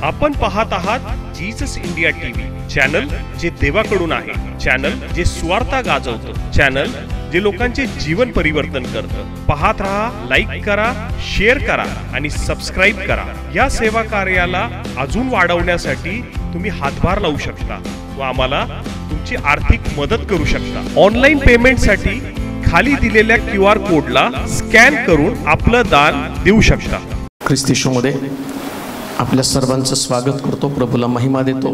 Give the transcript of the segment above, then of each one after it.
आपण पाहत आहात जीसस इंडिया टीव्ही, चॅनल जे देवाकडून आहे, चॅनल जे स्वार्थ गाजवतं, चॅनल जे लोकांचे जीवन परिवर्तन करतं। पाहत रहा, लाईक करा, शेअर करा आणि सबस्क्राईब करा। या सेवा कार्याला अजून वाढवण्यासाठी तुम्ही हातभार लावू शकता व आम्हाला तुमची आर्थिक मदत करू शकता। ऑनलाईन पेमेंटसाठी खाली दिलेल्या QR कोडला स्कॅन करून आपलं दान देऊ शकता। ख्रिस्त येशूमध्ये आपल्या सर्वांचं स्वागत करतो, प्रभूला महिमा देतो,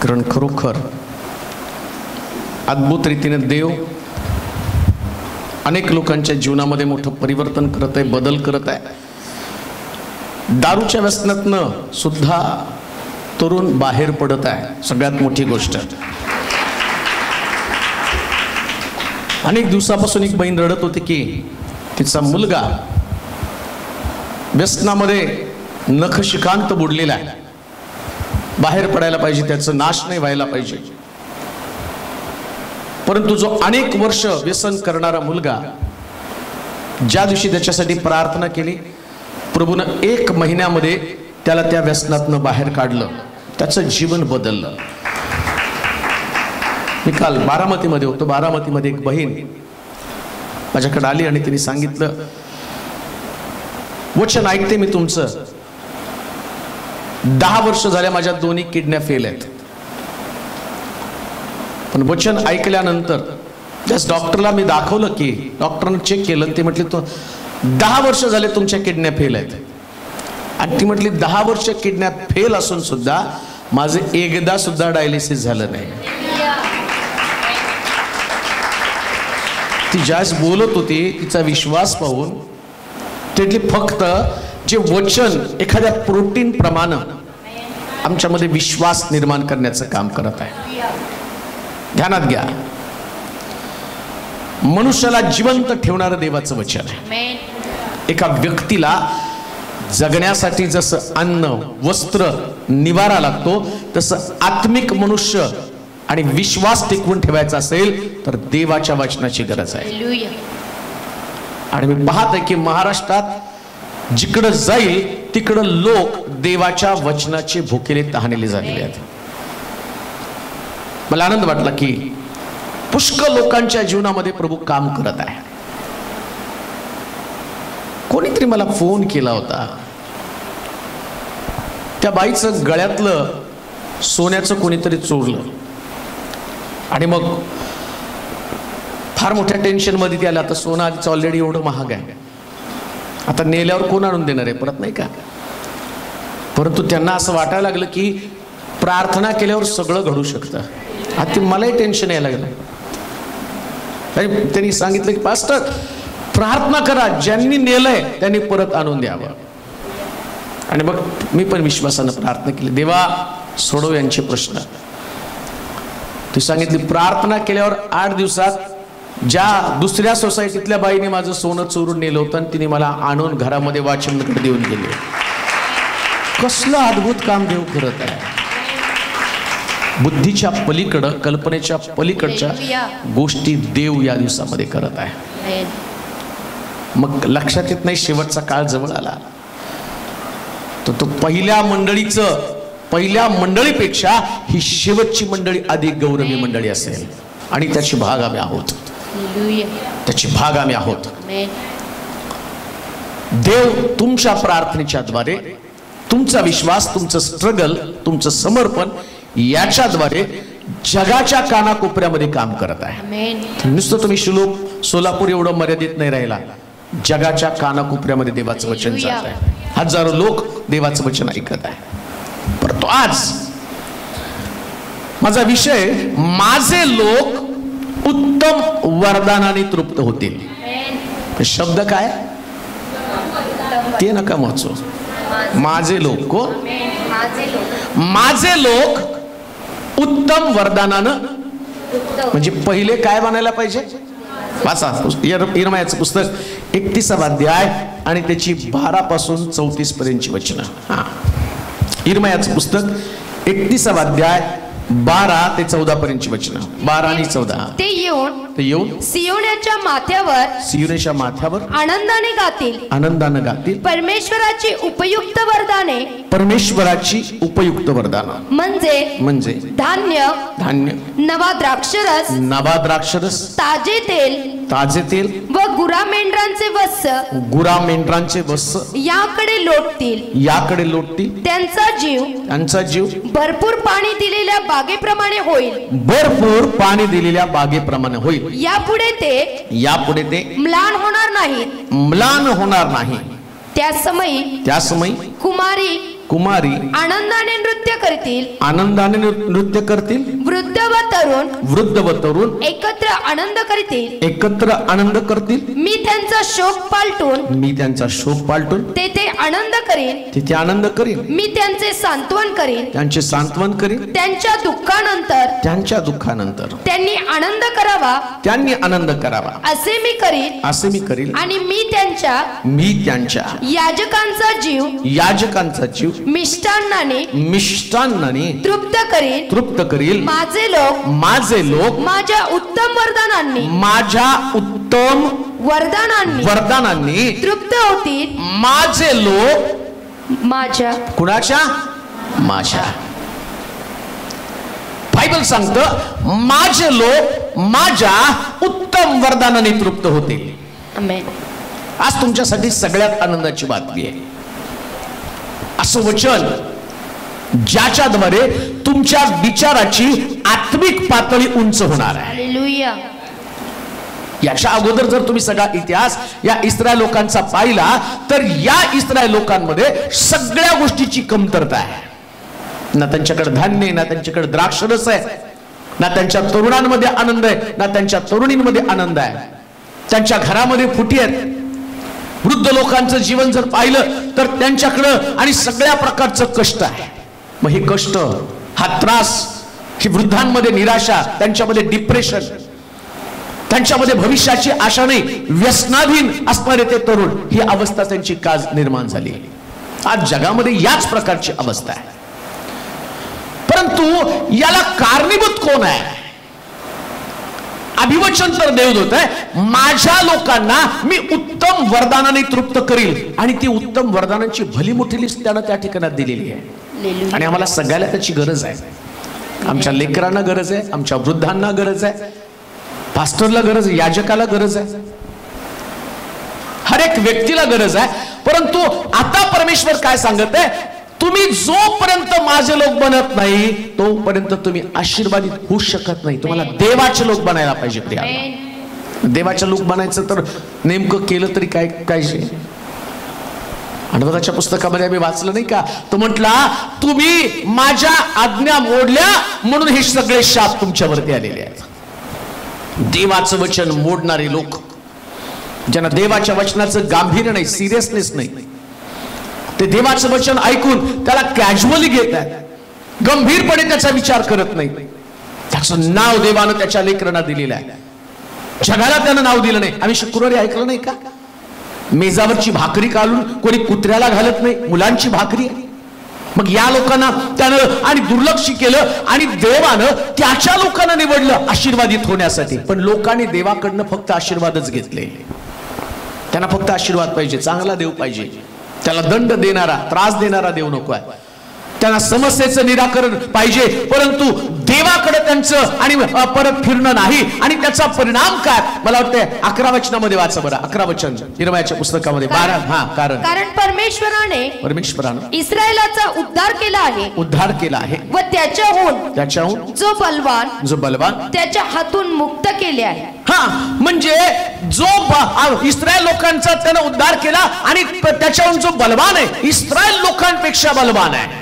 कारण खरोखर अद्भुत रीतीने देव अनेक लोकांच्या जीवनामध्ये मोठं परिवर्तन करत आहे, बदल करत आहे। दारूच्या व्यसनातनं सुद्धा तरुण बाहेर पडत आहे, सगळ्यात मोठी गोष्ट। अनेक दिवसापासून एक बहीण रडत होती की तिचा मुलगा व्यसनामध्ये नखशिखांत बुडलेला आहे, बाहेर पडायला पाहिजे, त्याचा नाश नाही व्हायला पाहिजे। परंतु जो अनेक वर्ष व्यसन करणारा मुलगा, ज्या दिवशी त्याच्यासाठी प्रार्थना केली, प्रभूनं 1 महिन्यामध्ये त्याला त्या व्यसनातनं बाहेर काढलं, त्याचं जीवन बदललं। मी काल बारामतीमध्ये होतो, बारामतीमध्ये एक बहीण माझ्याकडे आली आणि तिने सांगितलं, वचन ऐकते मी तुमचं, 10 वर्ष झाले माझ्या दोन्ही किडन्या फेल आहेत, पण वचन ऐकल्यानंतर त्याच डॉक्टरला मी दाखवलं की डॉक्टरने चेक केलं, ते म्हटले तो 10 वर्ष झाले तुमच्या किडन्या फेल आहेत। आणि ती म्हटली 10 वर्ष किडन्या फेल असून सुद्धा माझं एकदा सुद्धा डायलिसिस झालं नाही। ती ज्यास बोलत होती तिचा विश्वास पाहून त्यातली फक्त जे वचन एखाद्या प्रोटीन प्रमाणे आमच्यामध्ये विश्वास निर्माण करण्याचं काम करत आहे। ध्यानात घ्या, मनुष्याला जिवंत ठेवणारं देवाचं वचन आहे। एका व्यक्तीला जगण्यासाठी जसं अन्न, वस्त्र, निवारा लागतो, तसं आत्मिक मनुष्य आणि विश्वास टिकवून ठेवायचा असेल तर देवाच्या वचनाची गरज आहे। आणि मी पाहत आहे की महाराष्ट्रात जिकडं जाईल तिकडं लोक देवाच्या वचनाचे भुकेले तहानेले झालेले आहेत। मला आनंद वाटला की पुष्कळ लोकांच्या जीवनामध्ये प्रभू काम करत आहे। कोणीतरी मला फोन केला होता, त्या बाईचं गळ्यातलं सोन्याचं कोणीतरी चोरलं आणि मग फार मोठ्या टेन्शन मध्ये ती आला। आता सोनं आधीच ऑलरेडी एवढं महाग आहे, आता नेल्यावर कोण आणून देणार आहे परत, नाही का? परंतु त्यांना असं वाटायला लागलं की प्रार्थना केल्यावर सगळं घडू शकतं। आता मलाही टेन्शन यायला लागलं। त्यांनी सांगितलं की पास्टर प्रार्थना करा, ज्यांनी नेलंय त्यांनी परत आणून द्यावं। आणि मग मी पण विश्वासानं प्रार्थना केली, देवा सोडव यांचे प्रश्न। ती सांगितली प्रार्थना केल्यावर 8 दिवसात ज्या दुसऱ्या सोसायटीतल्या बाईने माझं सोनं चोरून नेलं होतं आणि तिने मला आणून घरामध्ये वॉचमनकडे देऊन गेले। कसलं अद्भुत काम देव करत आहे। बुद्धीच्या पलीकडं, कल्पनेच्या पलीकडच्या गोष्टी देव या दिवसामध्ये करत आहे। मग लक्षात येत नाही शेवटचा काळ जवळ आला, तर तो पहिल्या मंडळीपेक्षा ही शेवटची मंडळी अधिक गौरवी मंडळी असेल आणि त्याची भाग आम्ही आहोत, त्याची भाग आम्ही आहोत। देव तुमच्या प्रार्थनेच्या द्वारे, तुमचा विश्वास, तुमचं स्ट्रगल, तुमचं समर्पण याच्याद्वारे जगाच्या कानाकोपऱ्यामध्ये काम करत आहे। नुसतं तुम्ही सोलापूर एवढं मर्यादित नाही राहिला, जगाच्या कानाकोपऱ्यामध्ये देवाचं वचन जात आहे। हजारो लोक देवाचं वचन ऐकत आहे। परंतु आज माझा विषय, माझे लोक उत्तम वरदानाने तृप्त होतील। शब्द काय ते नका वाचू, माझे लोक कोण? माझे लोक उत्तम वरदानानं, म्हणजे पहिले काय बनायला पाहिजे? वाचा इर्मायाचं पुस्तक 31वा अध्याय आणि त्याची 12 पासून 34 पर्यंतची वचनं। इर्मायाचं पुस्तक 31वा अध्याय 12 ते 14 पर्यंतची वचनं, 12 आणि 14। ते येऊन सियोनाच्या माथ्यावर आनंदाने गातील परमेश्वराची उपयुक्त वरदाने म्हणजे धान्य नवा द्राक्षरस ताजे तेल व गुरा मेंढरांचे वस्स याकडे लोटतील त्यांचा जीव भरपूर पाणी दिलेल्या बागेप्रमाणे होईल यापुढे ते म्लान होणार नाही त्या समयी कुमारी आनंदाने नृत्य करतील वृद्ध व तरुण एकत्र आनंद करतील मी त्यांचा शोक पालटून तेथे आनंद करीन मी त्यांचे सांत्वन करीन त्यांच्या दुःखानंतर त्यांनी आनंद करावा असे मी करीन आणि मी त्यांच्या याजकांचा जीव मिष्टान्नाने तृप्त करील माझे लोक माझ्या उत्तम वरदानांनी तृप्त होतील माझे लोक माझ्या बायबल सांगतं माझे लोक माझ्या उत्तम वरदानाने तृप्त होतील. आमेन. आज तुमच्यासाठी सगळ्यात आनंदाची बातमी आहे. असं वचन ज्याच्याद्वारे तुमच्या विचाराची आत्मिक पातळी उंच होणार आहे. हालेलुया. याच्या अगोदर जर तुम्ही सगळा इतिहास या इस्रायल लोकांचा पाहिला तर या इस्रायल लोकांमध्ये सगळ्या गोष्टीची कमतरता आहे. ना त्यांच्याकडे धान्य आहे, ना त्यांच्याकडे द्राक्षरस आहे, ना त्यांच्या तरुणांमध्ये आनंद आहे, ना त्यांच्या तरुणींमध्ये आनंद आहे. त्यांच्या घरामध्ये फुटी आहेत. वृद्ध लोकांचं जीवन जर पाहिलं तर त्यांच्याकडं आणि सगळ्या प्रकारचं कष्ट आहे. मग हे कष्ट, हा त्रास, ही वृद्धांमध्ये निराशा, त्यांच्यामध्ये डिप्रेशन, त्यांच्यामध्ये भविष्याची आशा नाही, व्यसनाधीन असणारे ते तरुण, ही अवस्था त्यांची का निर्माण झाली. आज जगामध्ये याच प्रकारची अवस्था आहे. परंतु याला कारणीभूत कोण आहे? अभिवचन तर देवदूत आहे, माझ्या लोकांना मी उत्तम वरदानाने तृप्त करील. आणि ती उत्तम वरदानांची भली मोठी लिस्ट त्यानं त्या ठिकाणात दिलेली आहे. आणि आम्हाला सगळ्याला त्याची गरज आहे. आमच्या लेकरांना गरज आहे, आमच्या वृद्धांना गरज आहे, पास्टरला गरज आहे, याजकाला गरज आहे, हर एक व्यक्तीला गरज आहे. परंतु आता परमेश्वर काय सांगत आहे, तुम्ही जोपर्यंत माझे लोक बनत नाही तोपर्यंत तुम्ही आशीर्वादित होऊ शकत नाही. तुम्हाला देवाचे लोक बनायला पाहिजे. देवाचे लोक बनायचं तर नेमकं केलं तरी काय काय अनुभवाच्या पुस्तकामध्ये आम्ही वाचलं नाही का, तो म्हटला तुम्ही माझ्या आज्ञा मोडल्या म्हणून हे सगळे शाप तुमच्यावरती आलेले आहेत. देवाचं वचन मोडणारे लोक, ज्यांना देवाच्या वचनाचं गांभीर्य नाही, सिरियसनेस नाही, ते देवाचं वचन ऐकून त्याला कॅज्युअली घेतात, गंभीरपणे त्याचा विचार करत नाही. त्याचं नाव देवानं त्याच्या लेकरांना दिलेलं आहे. जगाला त्यानं नाव दिलं नाही. आम्ही शुक्रवारी ऐकलं नाही का, मेजावरची भाकरी काढून कोणी कुत्र्याला घालत नाही, मुलांची भाकरी आहे. मग या लोकांना त्यानं आणि दुर्लक्ष केलं आणि देवानं त्याच्या लोकांना निवडलं आशीर्वादित होण्यासाठी. पण लोकांनी देवाकडनं फक्त आशीर्वादच घेतले. त्यांना फक्त आशीर्वाद पाहिजे, चांगला देव पाहिजे, त्याला दंड देणारा, त्रास देणारा देव नको आहे. त्यांना समस्येचं निराकरण पाहिजे, परंतु देवाकडे त्यांचं आणि परत फिरणं नाही. आणि त्याचा परिणाम काय, मला वाटतंय 11 वचनामध्ये वाचा बरं. 11 वचन यिर्मयाच्या पुस्तकामध्ये 12. कारण परमेश्वराने इस्रायलाचा उद्धार केला आहे व त्याच्याहून जो बलवान त्याच्या हातून मुक्त केले आहे. म्हणजे जो इस्रायल लोकांचा त्यानं उद्धार केला आणि त्याच्याहून जो बलवान आहे, इस्रायल लोकांपेक्षा बलवान आहे.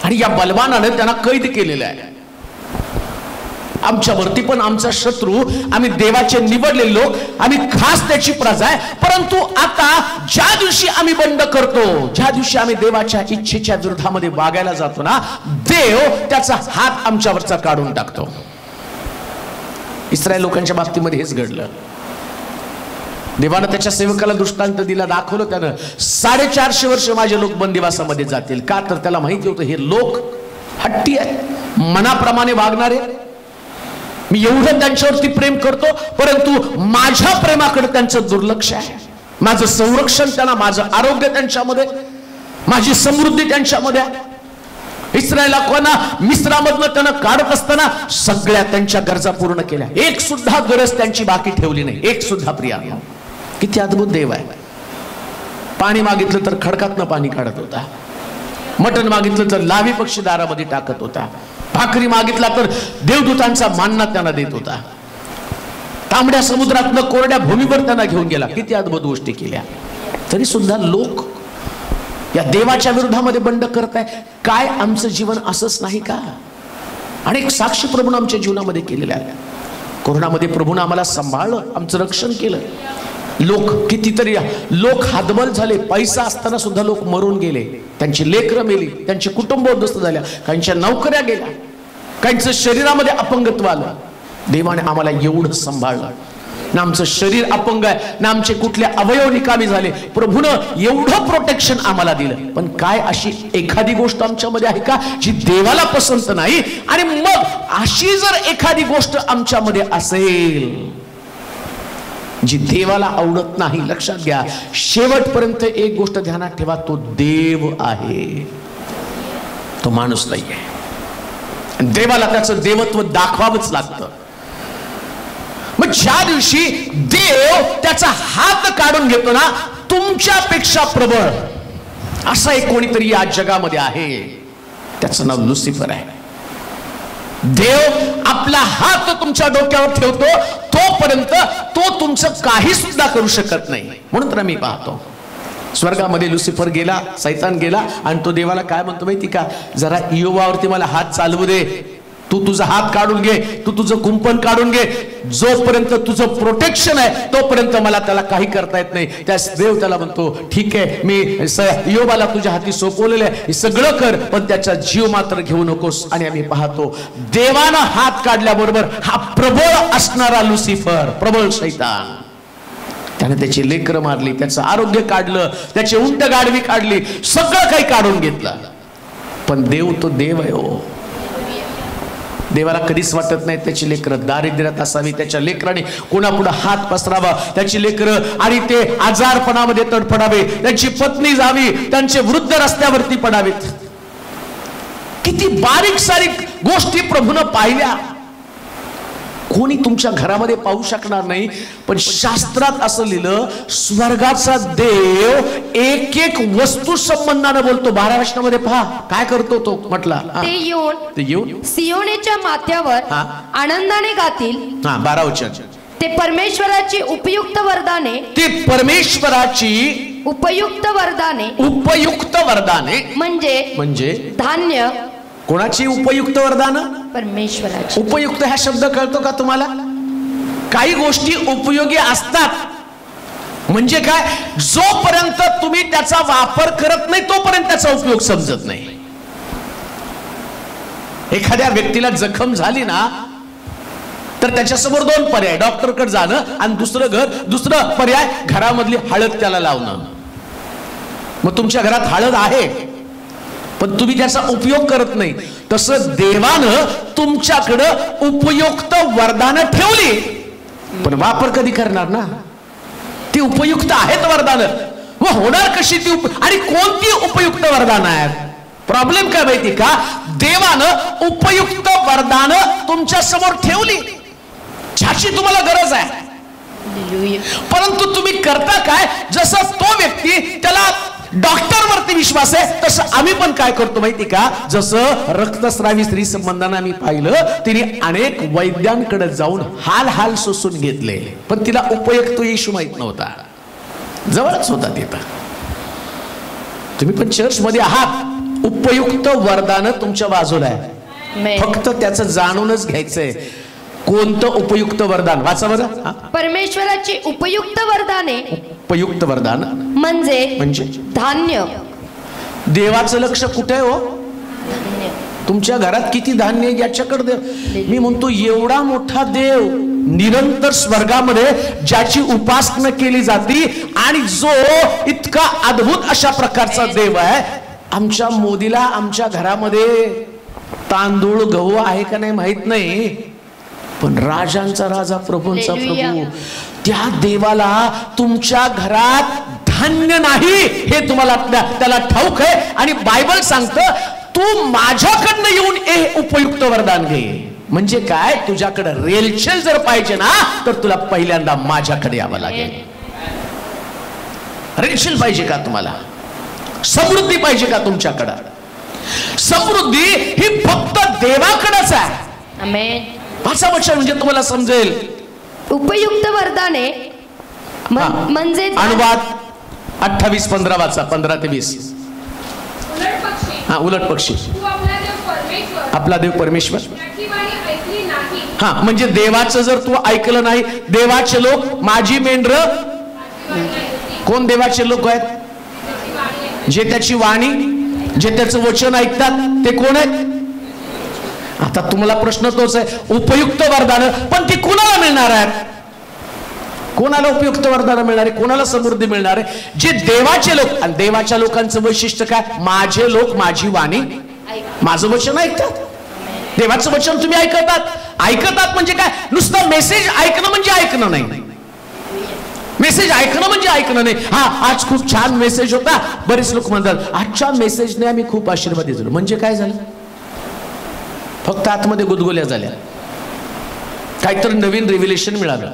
आणि या बलवानाने त्यांना कैद केलेलं आहे. आमच्यावरती पण आमचा शत्रू, आम्ही देवाचे निवडलेले लोक, आम्ही खास त्याची प्रजा आहे. परंतु आता ज्या दिवशी आम्ही बंड करतो, ज्या दिवशी आम्ही देवाच्या इच्छेच्या विरोधामध्ये वागायला जातो ना, देव त्याचा हात आमच्यावरचा काढून टाकतो. इस्रायल लोकांच्या बाबतीमध्ये हेच घडलं. देवानं त्याच्या सेवकाला दृष्टांत दिला, दाखवलं त्यानं 450 वर्ष माझे लोक बंदिवासामध्ये जातील. का तर त्याला माहिती होतं हे लोक हट्टी आहेत, मनाप्रमाणे वागणारे, मी एवढं त्यांच्यावरती प्रेम करतो, परंतु माझ्या प्रेमाकडे त्यांचं दुर्लक्ष आहे. माझं संरक्षण त्यांना, माझं आरोग्य त्यांच्यामध्ये, माझी समृद्धी त्यांच्यामध्ये. इस्रायला मिस्रामधनं त्यांना काढत असताना सगळ्या त्यांच्या गरजा पूर्ण केल्या, एक सुद्धा गरज त्यांची बाकी ठेवली नाही, एक सुद्धा. प्रिया, किती अद्भुत देव आहे. पाणी मागितलं तर खडकातनं पाणी काढत होता, मटण मागितलं तर लावी पक्षी दारामध्ये टाकत होता, भाकरी मागितला तर देवदूतांचा मानना त्यांना देत होता, तांबड्या समुद्रातनं कोरड्या भूमीवर त्यांना घेऊन गेला. किती अद्भुत गोष्टी केल्या. तरी सुद्धा लोक या देवाच्या विरोधामध्ये बंड करत आहे. काय आमचं जीवन असंच नाही का? अनेक साक्षी प्रभूने आमच्या जीवनामध्ये केलेल्या आहे. कोरोनामध्ये प्रभूने आम्हाला सांभाळलं, आमचं रक्षण केलं. लोक कितीतरी लोक हातबल झाले, पैसा असताना सुद्धा लोक मरून गेले, त्यांची लेकरं मेली, त्यांचे कुटुंब उद्ध्वस्त झाल्या, काहींच्या नोकऱ्या गेल्या, काहींचं शरीरामध्ये अपंगत्व आलं. देवाने आम्हाला एवढं सांभाळलं. ना आमचं शरीर अपंग आहे, ना आमचे कुठले अवयव निकामी झाले. प्रभूनं एवढं प्रोटेक्शन आम्हाला दिलं. पण काय अशी एखादी गोष्ट आमच्यामध्ये आहे का जी देवाला पसंत नाही? आणि मग अशी जर एखादी गोष्ट आमच्यामध्ये असेल जी देवाला आवडत नाही, लक्षात घ्या, शेवटपर्यंत एक गोष्ट ध्यानात ठेवा, तो देव आहे, तो माणूस नाही आहे. देवाला त्याचं देवत्व दाखवावंच लागतं. मग ज्या दिवशी देव त्याचा हात काढून घेतो ना, तुमच्यापेक्षा प्रबळ असा एक कोणीतरी या जगामध्ये आहे, त्याचं नाव लुसिफर आहे. देव आपला हात तुमच्या डोक्यावर ठेवतो तोपर्यंत तो तुमचं काही सुद्धा करू शकत नाही. म्हणून तर मी पाहतो स्वर्गामध्ये लुसिफर गेला, सैतान गेला, आणि तो देवाला काय म्हणतो माहिती का? जरा इयोबावरती मला हात चालवू दे, तू तुझा हात काढून घे, तू तुझं कुंपण काढून घे, जोपर्यंत तुझं प्रोटेक्शन आहे तोपर्यंत मला त्याला काही करता येत नाही. त्या देव त्याला म्हणतो ठीक आहे, मी इयोबाला तुझ्या हाती सोपवलेलं आहे, हे सगळं कर, पण त्याचा जीव मात्र घेऊ नकोस. आणि आम्ही पाहतो देवानं हात काढल्याबरोबर हा प्रबळ असणारा लुसिफर, प्रबळ शैतान, त्याने त्याची लेकरं मारली, त्याचं आरोग्य काढलं, त्याची उंट गाडवी काढली, सगळं काही काढून घेतलं. पण देव तो देव आहे हो. देवाला कधीच वाटत नाही त्याची लेकरं दारिद्र्यात असावी, त्याच्या लेकराने कोणापुढे हात पसरावा, त्याची लेकरं आणि ते आजारपणामध्ये तडफडावे, त्यांची पत्नी जावी, त्यांचे वृद्ध रस्त्यावरती पडावेत. किती बारीक सारीक गोष्टी प्रभूनं पाहिल्या, कोणी तुमच्या घरामध्ये पाहू शकणार नाही. पण शास्त्रात असं लिहिलं, स्वर्गाचा देव एक एक वस्तू संबंधाने बोलतो. 12 वचनामध्ये पहा काय करतो तो. म्हटला ते येऊन सियोनेच्या माथ्यावर आनंदाने गातील. 12 वचन. ते परमेश्वराची उपयुक्त वरदाने, ते परमेश्वराची उपयुक्त वरदाने, उपयुक्त वरदाने म्हणजे धान्य. कोणाची उपयुक्त वरदान? परमेश्वराची. उपयुक्त हा शब्द कळतो का तुम्हाला? काही गोष्टी उपयोगी असतात म्हणजे काय, जोपर्यंत तुम्ही त्याचा वापर करत नाही तोपर्यंत त्याचा उपयोग समजत नाही. एखाद्या व्यक्तीला जखम झाली ना तर त्याच्यासमोर 2 पर्याय, डॉक्टरकडे जाणं आणि दुसरं पर्याय घरामधली हळद त्याला लावणं. मग तुमच्या घरात हळद आहे पण तुम्ही त्याचा उपयोग करत नाही. तसं देवानं तुमच्याकडं उपयुक्त वरदानं ठेवली, पण वापर कधी करणार ना? ती उपयुक्त आहेत वरदानं, मग होणार कशी ती आणि कोणती उपयुक्त वरदानं आहेत? प्रॉब्लेम काय माहिती का, देवानं उपयुक्त वरदानं तुमच्या समोर ठेवली ज्याची तुम्हाला गरज आहे, परंतु तुम्ही करता काय? जसं तो व्यक्ती त्याला डॉक्टर वरती विश्वास आहे तसं आम्ही पण काय करतो माहिती का, जसं रक्तस्रावी स्त्री संबंधाने आम्ही पाहिलं, तिने अनेक वैद्यांकडे जाऊन हाल सोसून घेतले, पण तिला उपयुक्त येशू माहित नव्हता, जवळच होता तिथं. तुम्ही पण चर्च मध्ये आहात, उपयुक्त वरदान तुमच्या बाजूला आहे, फक्त त्याचं जाणूनच घ्यायचंय. कोणतं उपयुक्त वरदान? वाचा बरं. परमेश्वराची उपयुक्त वरदाने, उपयुक्त वरदान म्हणजे धान्य. देवाचं लक्ष कुठे आहे हो? तुमच्या घरात किती धान्य याच्याकडे. मी म्हणतो एवढा मोठा देव निरंतर स्वर्गामध्ये ज्याची उपासना केली जाते आणि जो इतका अद्भुत अशा प्रकारचा देव आहे, आमच्या मोदीला आमच्या घरामध्ये तांदूळ गहू आहे का नाही माहित नाही, पण राजांचा राजा, प्रभूंचा प्रभू, त्या देवाला तुमच्या घरात धान्य नाही हे तुम्हाला त्याला ठाऊक आहे. आणि बायबल सांगतं तू माझ्याकडनं येऊन हे उपयुक्त वरदान घे. म्हणजे काय, तुझ्याकडे रेलचेल जर पाहिजे ना तर तुला पहिल्यांदा माझ्याकडे यावं लागेल. रेलचेल पाहिजे का तुम्हाला? समृद्धी पाहिजे का तुमच्याकडं? समृद्धी ही फक्त देवाकडेच आहे. आमेन. भाषा वचन म्हणजे तुम्हाला समजेल. उपयुक्त वरदाने म्हणजे अनुवाद 28:15 वाचा, 15 ते 20. उलट पक्षी. आपला देव परमेश्वर. हा, म्हणजे देवाचं जर तू ऐकलं नाही, देवाचे लोक माझी मेंढर. कोण देवाचे लोक आहेत? जे त्याची वाणी, जे त्याचं वचन ऐकतात ते कोण आहेत? आता तुम्हाला प्रश्न तोच आहे, उपयुक्त वरदान पण ती कोणाला मिळणार आहेत? कोणाला उपयुक्त वरदान मिळणार आहे? कोणाला समृद्धी मिळणार आहे? जे देवाचे लोक. आणि देवाच्या लोकांचं वैशिष्ट्य काय? माझे लोक माझी वाणी, माझं वचन ऐकतात. देवाचं वचन तुम्ही ऐकतात म्हणजे काय? नुसतं मेसेज ऐकणं म्हणजे ऐकणं नाही. मेसेज ऐकणं म्हणजे ऐकणं नाही. हा, आज खूप छान मेसेज होता. बरेच लोक म्हणतात आजच्या मेसेजने आम्ही खूप आशीर्वादित झालो. म्हणजे काय झालं? फक्त आतमध्ये गुदगुल्या झाल्या. काहीतरी नवीन रिव्हिलेशन मिळालं,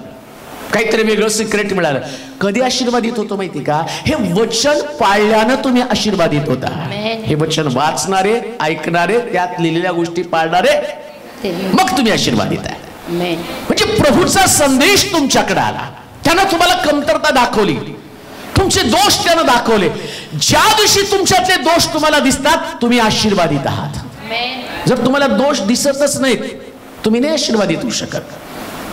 काहीतरी वेगळं सिक्रेट मिळालं. कधी आशीर्वादित होतो माहिती का? हे वचन पाळल्यानं तुम्ही आशीर्वादित होता. हे वचन वाचणारे, ऐकणारे, त्यात लिहिलेल्या गोष्टी पाळणारे, मग तुम्ही आशीर्वादित आहे. म्हणजे प्रभूचा संदेश तुमच्याकडे आला, त्यानं तुम्हाला कमतरता दाखवली, तुमचे दोष त्यानं दाखवले. ज्या दिवशी तुमच्यातले दोष तुम्हाला दिसतात तुम्ही आशीर्वादित आहात. जर तुम्हाला दोष दिसतच नाहीत तुम्ही नाही आशीर्वादित होऊ शकत.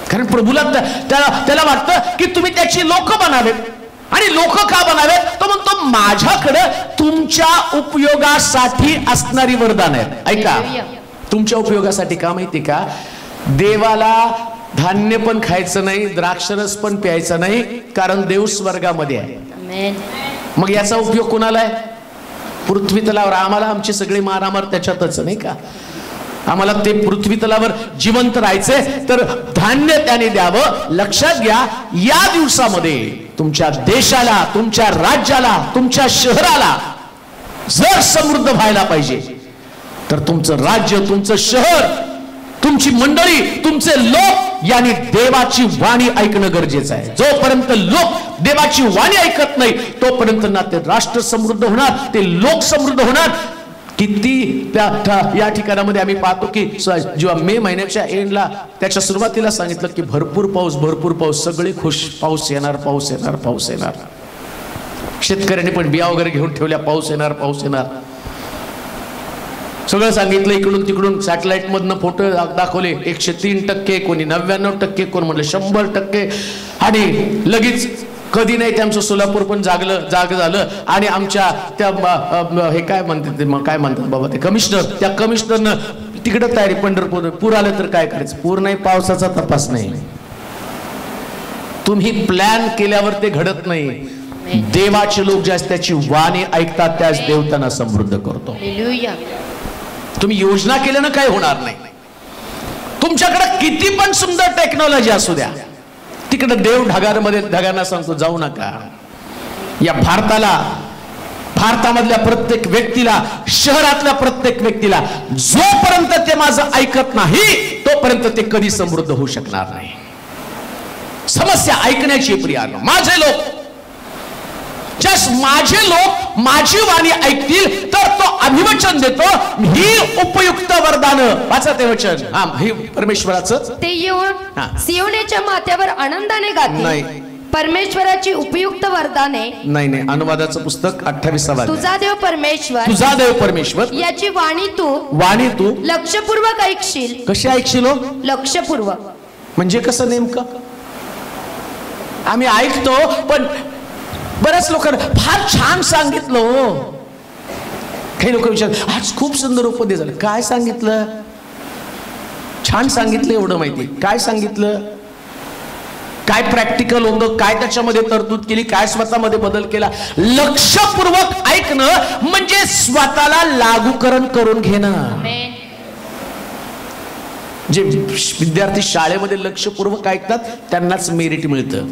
कारण प्रभूला त्याला वाटतं की तुम्ही त्याची लोक बनावेत. आणि लोक का बनावेत? तो म्हणतो माझ्याकडे तुमच्या उपयोगासाठी असणारी वरदान आहेत. ऐका, तुमच्या उपयोगासाठी का माहिती का? देवाला धान्य पण खायचं नाही, द्राक्षरस पण प्यायचा नाही, कारण देव स्वर्गामध्ये आहे. मग याचा उपयोग कोणाला आहे? पृथ्वी तलावर. आम्हाला आमचे सगळे मारामार त्याच्यातच नाही का? आम्हाला ते पृथ्वी तलावर जिवंत राहायचे तर धान्य त्याने द्यावं. लक्षात घ्या, या दिवसामध्ये तुमच्या देशाला, तुमच्या राज्याला, तुमच्या शहराला जर समृद्ध व्हायला पाहिजे तर तुमचं राज्य, तुमचं शहर, तुमची मंडळी, तुमचे लोक यांनी देवाची वाणी ऐकणं गरजेचं आहे. जोपर्यंत लोक देवाची वाणी ऐकत नाही तोपर्यंत ना ते राष्ट्र समृद्ध होणार, ते लोक समृद्ध होणार. किती या ठिकाणामध्ये आम्ही पाहतो की जेव्हा मे महिन्याच्या एंडला, त्याच्या सुरुवातीला सांगितलं की भरपूर पाऊस, भरपूर पाऊस, सगळे खुश, पाऊस येणार, पाऊस येणार, पाऊस येणार. शेतकऱ्यांनी पण बिया वगैरे घेऊन ठेवल्या, पाऊस येणार, पाऊस येणार. सगळं सांगितलं, इकडून तिकडून सॅटेलाइट मधनं फोटो दाखवले. 103%, कोणी 99%, कोण म्हणलं 100%. आणि लगेच कधी नाही त्यांचं सोलापूर पण जाग झालं. आणि आमच्या त्या हे काय म्हणतात, मग काय म्हणतात बाबा ते कमिशनर, त्या कमिशनरनं तिकडं तयारी, पंढरपूर पूर आलं तर काय करायचं? पूर नाही, पावसाचा तपास नाही. तुम्ही प्लॅन केल्यावर ते घडत नाही. देवाचे लोक ज्यास त्याची वाणी ऐकतात त्यास देव त्यांना समृद्ध करतो. तुम्ही योजना केल्यानं काय होणार नाही. तुमच्याकडे किती पण सुंदर टेक्नॉलॉजी असू द्या, तिकडे देव ढगांना सांगतो जाऊ नका. या भारतामधल्या प्रत्येक व्यक्तीला, शहरातल्या प्रत्येक व्यक्तीला जोपर्यंत ते माझं ऐकत नाही तोपर्यंत ते कधी समृद्ध होऊ शकणार नाही. समस्या ऐकण्याची प्रियानो. माझे लोक माझी वाणी ऐकतील तर तो अभिवचन देतो. ही उपयुक्त वरदान. वाचा ते वचन. हे परमेश्वराचं. ते येऊन सियोनेच्या माथ्यावर आनंदाने गातील. परमेश्वराची उपयुक्त वरदाने. नाही, अनुवादाचं पुस्तक 28. तुझा देव परमेश्वर याची वाणी तू लक्षपूर्वक ऐकशील. कशी ऐकशील? लक्षपूर्वक म्हणजे कसं नेमकं? आम्ही ऐकतो पण बऱ्याच लोकांना फार छान सांगितलं. काही लोक विचारतात आज खूप सुंदर उपदेश झालं. काय सांगितलं? छान सांगितलं एवढं माहिती. काय सांगितलं? काय प्रॅक्टिकल होतं? काय त्याच्यामध्ये तरतूद केली? काय स्वतःमध्ये बदल केला? लक्षपूर्वक ऐकणं म्हणजे स्वतःला लागूकरण करून घेणं. जे विद्यार्थी शाळेमध्ये लक्षपूर्वक ऐकतात त्यांनाच मेरिट मिळतं,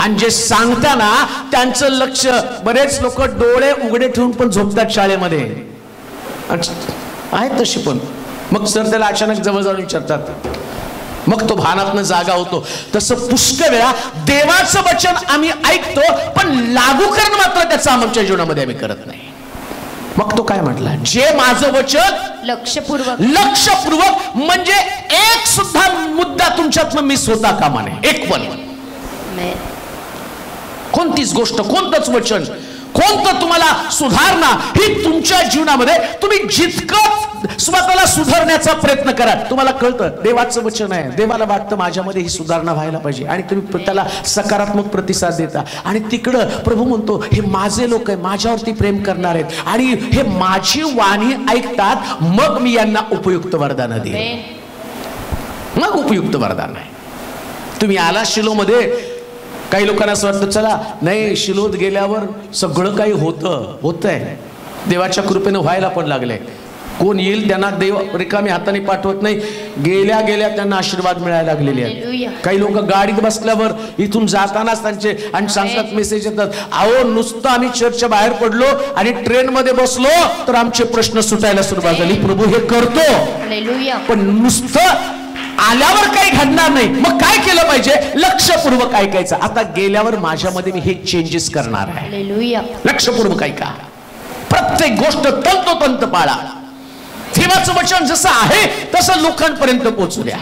आणि जे सांगताना त्यांचं लक्ष, बरेच लोक डोळे उघडे ठेवून पण झोपतात शाळेमध्ये, आहेत तशी पण. मग सर त्याला अचानक जवळ जाऊन विचारतात, मग तो भानातनं जागा होतो. तसं पुष्कळ वेळा देवाचं वचन आम्ही ऐकतो, पण लागू करणं मात्र त्याचं आमच्या जीवनामध्ये आम्ही करत नाही. मग तो काय म्हटला, जे माझं वचन लक्षपूर्वक म्हणजे एक सुद्धा मुद्दा तुमच्यातनं मिस होता कामा नये. एक पण कोणतीच गोष्ट, कोणतंच वचन, कोणतं तुम्हाला सुधारणा ही तुमच्या जीवनामध्ये तुम्ही जितकं स्वतःला सुधारण्याचा प्रयत्न करा, तुम्हाला कळतं देवाचं वचन आहे, देवाला वाटतं माझ्यामध्ये ही सुधारणा व्हायला पाहिजे, आणि तुम्ही त्याला सकारात्मक प्रतिसाद देता. आणि तिकडं प्रभू म्हणतो हे माझे लोक आहे, माझ्यावरती प्रेम करणार आहेत, आणि हे माझी वाणी ऐकतात, मग मी यांना उपयुक्त वरदान देईन. मग उपयुक्त वरदान आहे. तुम्ही आला शिलोमध्ये, काही लोकांना असं वाटतं चला नाही शिलोत गेल्यावर सगळं काही होतंय, देवाच्या कृपेने व्हायला पण लागले. कोण येईल त्यांना देव रिकामी हाताने पाठवत नाही, गेल्या गेल्या त्यांना आशीर्वाद मिळायला लागलेले आहेत. काही लोक गाडीत बसल्यावर इथून जातानाच त्यांचे आणि सांगतात, मेसेज येतात, अहो नुसतं आम्ही चर्चच्या बाहेर पडलो आणि ट्रेन मध्ये बसलो तर आमचे प्रश्न सुटायला सुरुवात झाली. प्रभू हे करतो, पण नुसतं आल्यावर काही घडणार नाही. मग काय केलं पाहिजे, लक्षपूर्वक ऐकायचं. आता गेल्यावर माझ्यामध्ये मी हे चेंजेस करणार आहे. लक्षपूर्वक ऐका, प्रत्येक गोष्ट तंतोतंत पाळा. देवाचं वचन जसं आहे तसं लोकांपर्यंत पोहोचू द्या.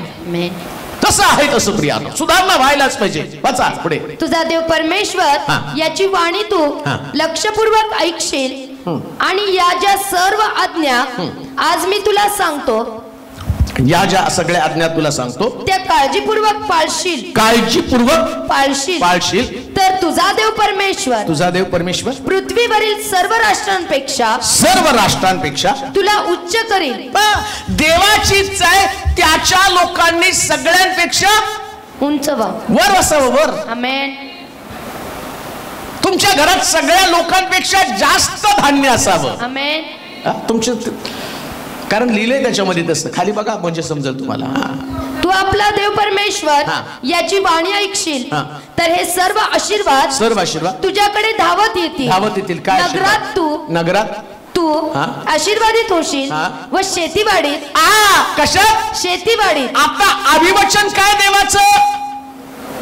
तसं आहे तसं प्रियानो, सुधारणा व्हायलाच पाहिजे. वाचा पुढे. तुझा देव परमेश्वर याची वाणी तू लक्षपूर्वक ऐकशील, आणि या ज्या सर्व आज्ञा आज मी तुला सांगतो, या ज्या सगळ्या आज्ञा तुला सांगतो त्या काळजीपूर्वक पाळशील. तर तुझा देव परमेश्वर पृथ्वीवरील सर्व राष्ट्रांपेक्षा तुला उच्च करील. देवाची इच्छा आहे त्याच्या लोकांनी सगळ्यांपेक्षा उंच वर असावं. वर. आमेन. तुमच्या घरात सगळ्या लोकांपेक्षा जास्त धान्य असावं. आमेन. तुमच्या, कारण लिहिलंय त्याच्यामध्ये तसं, खाली बघा म्हणजे समजेल तुम्हाला. तू आपला देव परमेश्वर याची वाणी ऐकशील, तर हे सर्व आशीर्वाद तुझ्याकडे धावत येतील. काय नगरात तू आशीर्वादित होशील व शेतीवाडीत. कशात? शेतीवाडीत. आता अभिवचन काय देवाचं,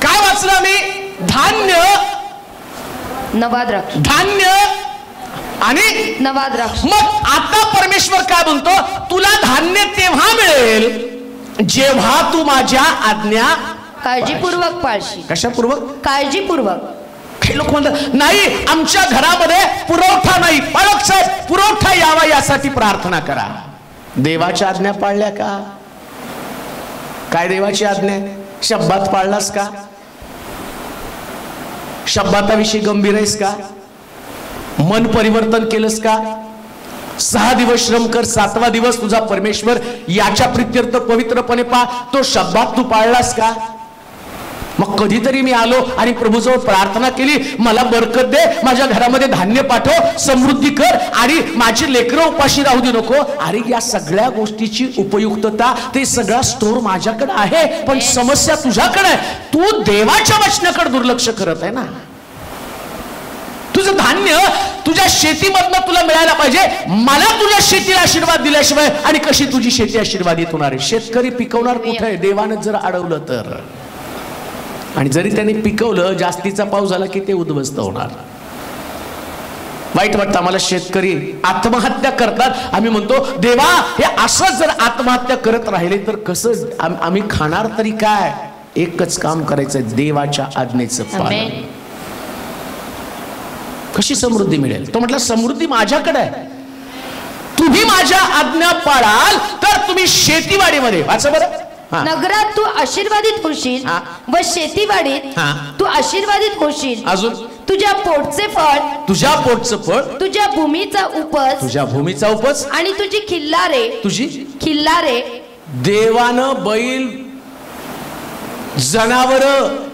काय वाचलं आम्ही? धान्य, नवा द्राक्ष, धान्य आणि नवा द्राक्ष. मग आता परमेश्वर काय म्हणतो, तुला धान्य तेव्हा मिळेल जेव्हा तू माझ्या आज्ञा काळजीपूर्वक पाळशील. कशापूर्वक? काळजीपूर्वक. काही लोक म्हणतात नाही आमच्या घरामध्ये पुरवठा नाही. पालक साहेब, पुरवठा यावा यासाठी प्रार्थना करा. देवाच्या आज्ञा पाळल्या का? काय देवाची आज्ञा? शब्दात पाळलास का? शब्दाविषयी गंभीर आहेस का? मन परिवर्तन केलंस का? 6 दिवस श्रम कर, 7वा दिवस तुझा परमेश्वर याच्या प्रित्यर्थ पवित्रपणे पा. तो शब्दात तू पाळलास का? मग कधीतरी मी आलो आणि प्रभूजवळ प्रार्थना केली, मला बरकत दे, माझ्या घरामध्ये धान्य पाठव, समृद्धी कर, आणि माझी लेकरं उपाशी राहू दे नको. अरे या सगळ्या गोष्टीची उपयुक्तता, ते सगळा स्टोर माझ्याकडे आहे, पण समस्या तुझ्याकडे आहे. तू देवाच्या वचनाकडे दुर्लक्ष करत आहे ना. तुझं धान्य तुझ्या शेतीमधनं तुला मिळायला पाहिजे. मला तुझ्या शेतीला आशीर्वाद दिल्याशिवाय आणि कशी तुझी शेती आशीर्वादित होणार आहे? शेतकरी पिकवणार कुठे आहे? देवानं जर अडवलं तर, आणि जरी त्यांनी पिकवलं, जास्तीचा पाऊस झाला की ते उद्ध्वस्त होणार. वाईट वाटतं आम्हाला, शेतकरी आत्महत्या करतात. आम्ही म्हणतो देवा हे असं जर आत्महत्या करत राहिले तर कसं आम्ही खाणार तरी काय? एकच काम करायचं, देवाच्या आज्ञेचं पालन. कशी समृद्धी मिळेल? तो म्हटला समृद्धी माझ्याकडे आहे, तुम्ही माझ्या आज्ञा पाळाल तर तुम्ही शेतीवाडीमध्ये. वाचा बरं. नगरात तू आशीर्वादित होशील व शेतीवाडीत तू आशीर्वादित होशील. अजून तुझ्या पोटचे फळ, तुझ्या पोटचं फळ, तुझ्या भूमीचा उपज, तुझ्या भूमीचा उपज, आणि तुझी खिल्लारे. देवानं बैल, जनावर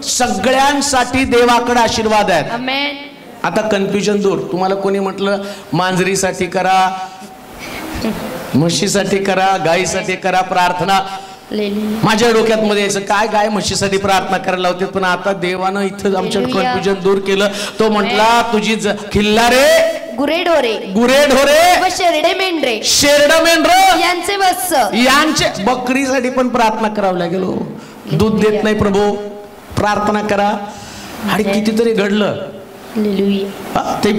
सगळ्यांसाठी देवाकडे आशीर्वाद आहेत. आमेन. आता कन्फ्युजन दूर. तुम्हाला कोणी म्हटलं मांजरीसाठी करा, म्हशीसाठी करा, गायीसाठी करा प्रार्थना. माझ्या डोक्यात मध्ये यायचं काय गाय म्हशीसाठी प्रार्थना करायला लावते, पण आता देवानं इथं आमच्या कन्फ्युजन दूर केलं. तो म्हटला तुझी खिल्लारे, गुरेढोरे व शेरडे मेंढरे यांचे वत्स, यांचे बकरीसाठी पण प्रार्थना करावं लागेल. दूध देत नाही प्रभू, प्रार्थना करा. आणि कितीतरी घडलं. ते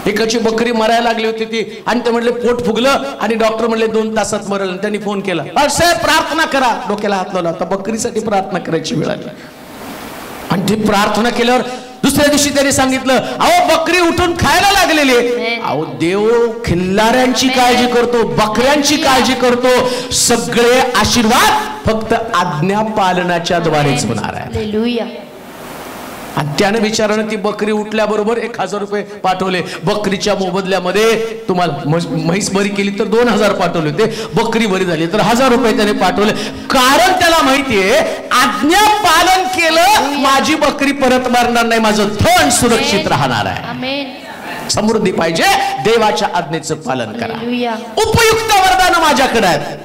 एकाची बकरी मरायला लागली होती ती, आणि ते म्हटले पोट फुगलं आणि डॉक्टर म्हणले 2 तासात मरल. त्यांनी फोन केला, साहेब प्रार्थना करा. डोक्याला हात लावला. आता बकरीसाठी प्रार्थना करायची वेळ आली. आणि ती प्रार्थना केल्यावर दुसऱ्या दिवशी त्यांनी सांगितलं, अहो बकरी उठून खायला लागलेली. अहो देव खिल्लाऱ्यांची काळजी करतो, बकऱ्यांची काळजी करतो. सगळे आशीर्वाद फक्त आज्ञा पालनाच्या द्वारेच होणार आहे. आणि त्याने विचारानं ती बकरी उठल्याबरोबर 1000 रुपये पाठवले. बकरीच्या मोबदल्यामध्ये तुम्हाला म्हैस बरी केली तर 2000 पाठवले होते, बकरी बरी झाली तर 1000 रुपये त्याने पाठवले. कारण त्याला माहितीये आज्ञा पालन केलं माझी बकरी परत मारणार नाही, माझं धन सुरक्षित राहणार आहे. समृद्धी पाहिजे, देवाच्या आज्ञेचं पालन करा. उपयुक्त वरदान माझ्याकडे आहेत.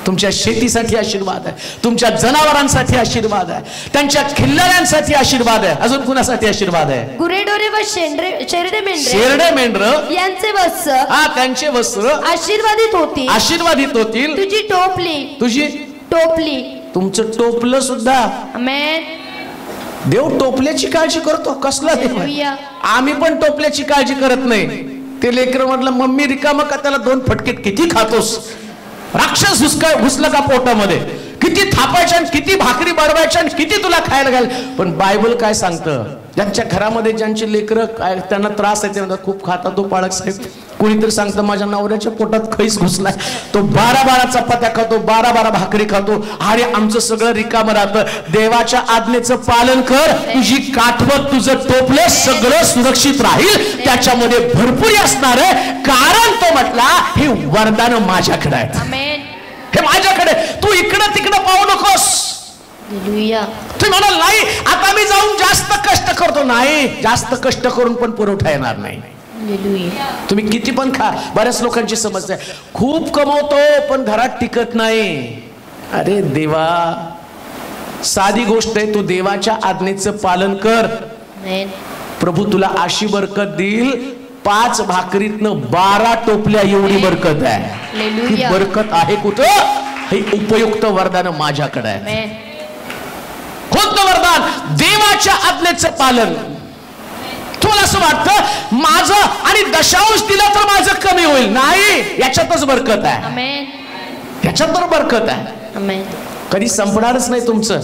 तुमच्या शेतीसाठी आशीर्वाद आहे, तुमच्या जनावरांसाठी आशीर्वाद आहे, त्यांच्या खिल्लाऱ्यांसाठी आशीर्वाद आहे. अजून कुणासाठी आशीर्वाद आहे? गुरेढोरे व शेरडे मेंढर यांचे वस्त्र, त्यांचे वस्त्र आशीर्वादित होतील. तुझी टोपली तुमचं टोपलं सुद्धा. देव टोपल्याची काळजी करतो. कसला देव? आम्ही पण टोपल्याची काळजी करत नाही. ते लेकर म्हटलं मम्मी रिकामं का, त्याला 2 फटके किती खातोस, राक्षस घुसलं का पोटामध्ये, किती थापायच्या, किती भाकरी बडवायच्या, किती तुला खायला घाल. पण बायबल काय सांगतं? ज्यांच्या घरामध्ये ज्यांची लेकरं त्यांना त्रास आहे ते म्हणतात खूप खाता तो पाळक साहेब. कोणीतरी सांगतं माझ्या नवऱ्याच्या पोटात खैस घुसलाय, तो 12 चपात्या खातो, 12 भाकरी खातो आणि आमचं सगळं रिकामं राहतं. देवाच्या आज्ञेचं पालन कर, तुझी काठवत, तुझं टोपलं सगळं सुरक्षित राहील, त्याच्यामध्ये भरपूर असणार आहे. कारण तो म्हटला हे वरदान माझ्याकडे आहे, हे माझ्याकडे. तू इकडं तिकडं पाहू नकोस. तुम्ही म्हणाल नाही आता मी जाऊन जास्त कष्ट करतो. नाही, जास्त कष्ट करून पण पुरवठा येणार नाही. तुम्ही किती पण खा. बऱ्याच लोकांची समस्या आहे, खूप कमवतो पण घरात टिकत नाही. अरे देवा, साधी गोष्ट आहे, तू देवाच्या आज्ञेचं पालन कर, प्रभू तुला अशी बरकत देईल. 5 भाकरीतनं 12 टोपल्या एवढी बरकत आहे. ही बरकत आहे कुठं? हे उपयुक्त वरदान माझ्याकडे आहे. कोणतं वरदान? देवाच्या आज्ञेचं पालन. तुम्हाला असं वाटतं माझं आणि दशांश दिला तर माझं कमी होईल? नाही, याच्यातच बरकत आहे, याच्यात तर बरकत आहे. कधी संपणारच नाही तुमचं.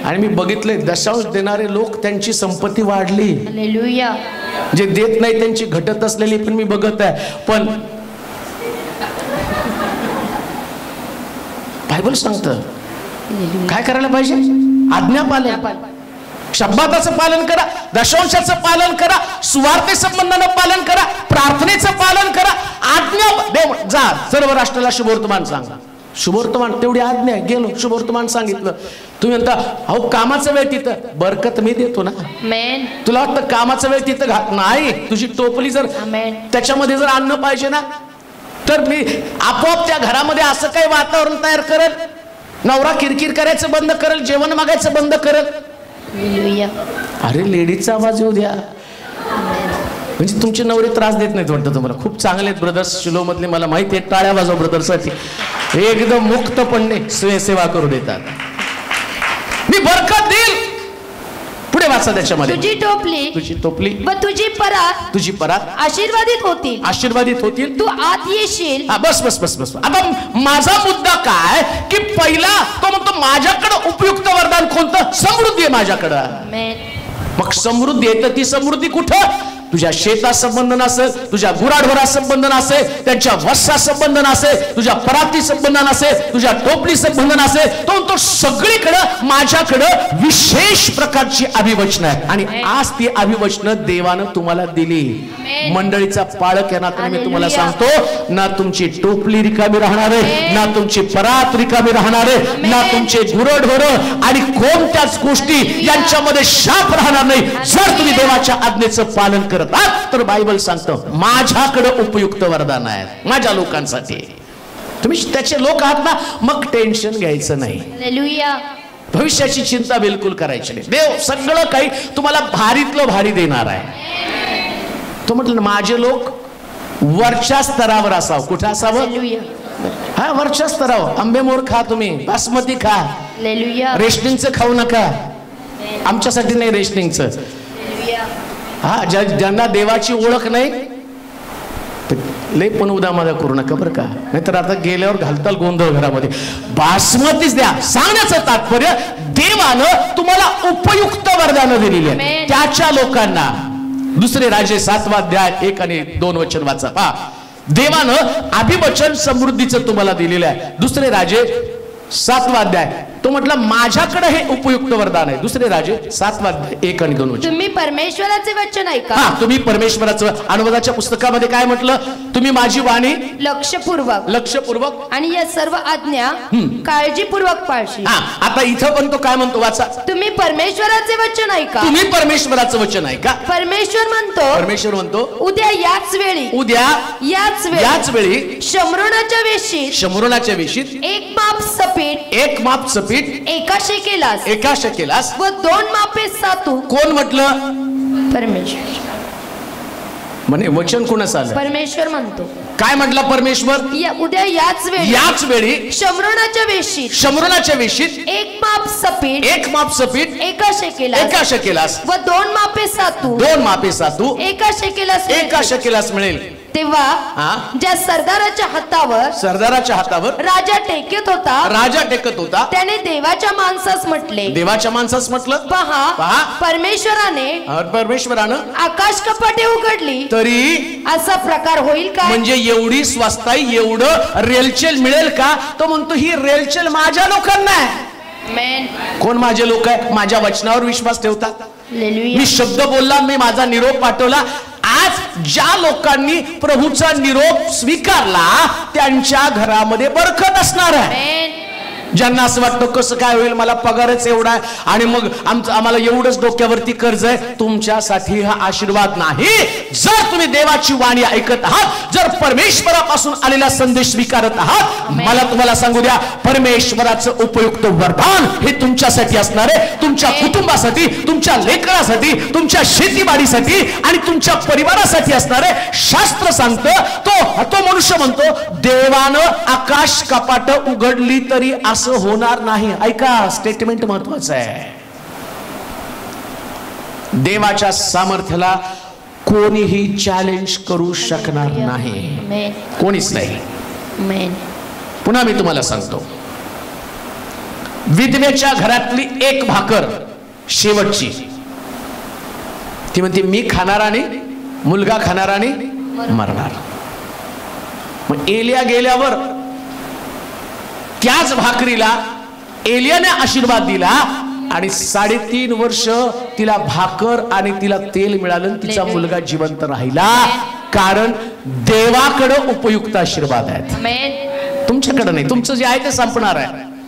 आणि मी बघितलंय दशांश देणारे लोक त्यांची संपत्ती वाढली, जे देत नाही त्यांची घटत असलेली पण मी बघत आहे. पण बायबल सांगतं काय करायला पाहिजे? आज्ञा पालन, शब्दाचं पालन करा, दशांशाचं पालन करा, सुवार्ते संबंधानं पालन करा, प्रार्थनेचं पालन करा. आज्ञा देव जा सर्व राष्ट्राला शुभवर्तमान सांगा. शुभवर्तमान तेवढी आज्ञा. गेलो शुभवर्तमान सांगितलं. तुम्ही म्हणता अहो कामाचा वेळ तिथं, बरकत मी देतो ना. तुला वाटतं कामाचा वेळ तिथं घात नाही, तुझी टोपली जर त्याच्यामध्ये जर अन्न पाहिजे ना, तर मी आपोआप त्या घरामध्ये असं काही वातावरण तयार करेल, नवरा किरकिर करायचं बंद करेल, जेवण मागायचं बंद करेल. अरे लेडीजचा आवाज येऊ द्या. म्हणजे तुमचे नवरे त्रास देत नाहीत वाटतं तुम्हाला. खूप चांगले आहेत ब्रदर्स शिलो मधले, मला माहिती आहे. टाळ्या वाजव ब्रदर्ससाठी, एकदम मुक्तपणे सेवा करू देतात. मी बरकत देईल. पुढे वाचा त्याच्यामध्ये, तुझी टोपली व तुझी परात आशीर्वादित होतील. तू आत येशील. बस बस बस बस. आता माझा मुद्दा काय की पहिला तो म्हणतो माझ्याकडे उपयुक्त वरदान कोणतं? समृद्धी आहे माझ्याकडं. मग समृद्धी आहे तर ती समृद्धी कुठं? तुझ्या शेता संबंध नसेल, तुझ्या गुराढोरा संबंध नसेल, त्यांच्या वस्सा संबंध नसेल, तुझ्या पराती संबंध नसेल, तुझ्या टोपली संबंध नसेल, तो सगळीकडं माझ्याकडं विशेष प्रकारची अभिवचन आहे. आणि आज ती अभिवचन देवानं तुम्हाला दिली. मंडळीचा पाळक या नात्याने मी तुम्हाला सांगतो, ना तुमची टोपली रिकामी राहणार आहे, ना तुमची परात रिकामी राहणार आहे, ना तुमचे गुरढोर आणि कोणत्याच गोष्टी यांच्यामध्ये शाप राहणार नाही, जर तुम्ही देवाच्या आज्ञेचं पालन करत करतात तर बायबल सांगतं माझ्याकडे उपयुक्त वरदान आहे माझ्या लोकांसाठी. तुम्ही त्याचे लोक आहात ना, मग टेन्शन घ्यायचं नाही. हालेलुया. भविष्याची चिंता बिलकुल करायची नाही. देव सगळं काही तुम्हाला भारीतलं भारी देणार आहे. तो म्हटलं माझे लोक वरच्या स्तरावर असावं. कुठं असावं? हालेलुया. हा, वरच्या स्तरावर. आंबेमोर खा तुम्ही, बासमती खा, हालेलुया. रेशनिंगचं खाऊ नका. आमच्यासाठी नाही रेशनिंगचं. हालेलुया. हा, ज्यांना देवाची ओळख नाही लय पण उदामादा करू नका बरं का, नाहीतर आता गेल्यावर घालताल गोंधळ घरामध्ये. बासमतीच द्या. सांगण्याचं तात्पर्य देवानं तुम्हाला उपयुक्त वरदानं दिलेली आहे त्याच्या लोकांना. दुसरे राजे 7 अध्याय 1 आणि 2 वचन वाचा. पहा, देवानं अभिवचन समृद्धीचं तुम्हाला दिलेलं आहे. दुसरे राजे 7 अध्याय. तो म्हटलं माझ्याकडे हे उपयुक्त वरदान आहे. दुसरे राजे 7 अध्याय 1 आणि 2 वचन. तुम्ही परमेश्वराचे वचन ऐका. हा, तुम्ही परमेश्वराचं. अनुवादाच्या पुस्तकामध्ये काय म्हटलं? तुम्ही माझी वाणी लक्षपूर्वक आणि या सर्व आज्ञा काळजीपूर्वक पाळशी. हा, आता इथं पण तो काय म्हणतो वाचा. तुम्ही परमेश्वराचे वचन ऐका. तुम्ही परमेश्वराचं वचन ऐका. परमेश्वर म्हणतो उद्या याच वेळी शमरोनाच्या वेशीत एक माप सपीठ एका शेकेलास व 2 मापे सातू. कोण म्हटलं? परमेश्वर. म्हणे वचन कोणाचं आलं? परमेश्वर म्हणतो. काय म्हटलं परमेश्वर? उद्या याच वेळी शमरोनाच्या वेशीत एक माप सपीठ एका शेकेलास व 2 मापे सातू एका शेकेलास मिळेल. तेव्हा ज्या सरदाराच्या हातावर राजा टेकत होता त्याने देवाच्या माणसास म्हटलं पहा, परमेश्वरानं आकाश कपाटे उघडली तरी असा प्रकार होईल का? म्हणजे एवढी स्वस्ताई, एवढं रेलचेल मिळेल का? तो म्हणतो ही रेलचेल माझ्या लोकांना आहे. कोण माझे लोक आहे? माझ्या वचनावर विश्वास ठेवतात. मी शब्द बोलला, मी माझा निरोप पाठवला. आज ज्या लोकांनी प्रभूचा निरोप स्वीकारला त्यांच्या घरामध्ये बरकत असणार आहे. ज्यांना असं वाटतं कसं काय होईल, मला पगारच एवढा आहे आणि मग आम्हाला एवढंच डोक्यावरती कर्ज आहे, तुमच्यासाठी हा आशीर्वाद नाही. जर तुम्ही देवाची वाणी ऐकत आहात, जर परमेश्वरापासून आलेला संदेश स्वीकारत आहात, मला तुम्हाला सांगू द्या, परमेश्वराचं उपयुक्त वरदान हे तुमच्यासाठी असणार आहे. तुमच्या कुटुंबासाठी, तुमच्या लेकरासाठी, तुमच्या शेतीबाडीसाठी आणि तुमच्या परिवारासाठी असणार आहे. शास्त्र सांगतं, तो मनुष्य म्हणतो देवानं आकाश कपाट उघडली तरी असं होणार नाही. ऐका, स्टेटमेंट महत्वाचं आहे. देवाच्या सामर्थ्याला कोणीही चॅलेंज करू शकणार नाही. कोणीच नाही. पुन्हा मी तुम्हाला सांगतो, विधवेच्या घरातली एक भाकर शेवटची, ती म्हणते मी खाणार आणि मुलगा खाणार आणि मरणार. मग एलिया गेल्यावर त्याच भाकरीला एलियाने आशीर्वाद दिला आणि 3.5 वर्ष तिला भाकर आणि तिला तेल मिळालं. तिचा मुलगा जिवंत राहिला. कारण देवाकडे उपयुक्त आशीर्वाद आहेत, तुमच्याकडे नाही. तुमचं जे आहे ते संपणार आहे.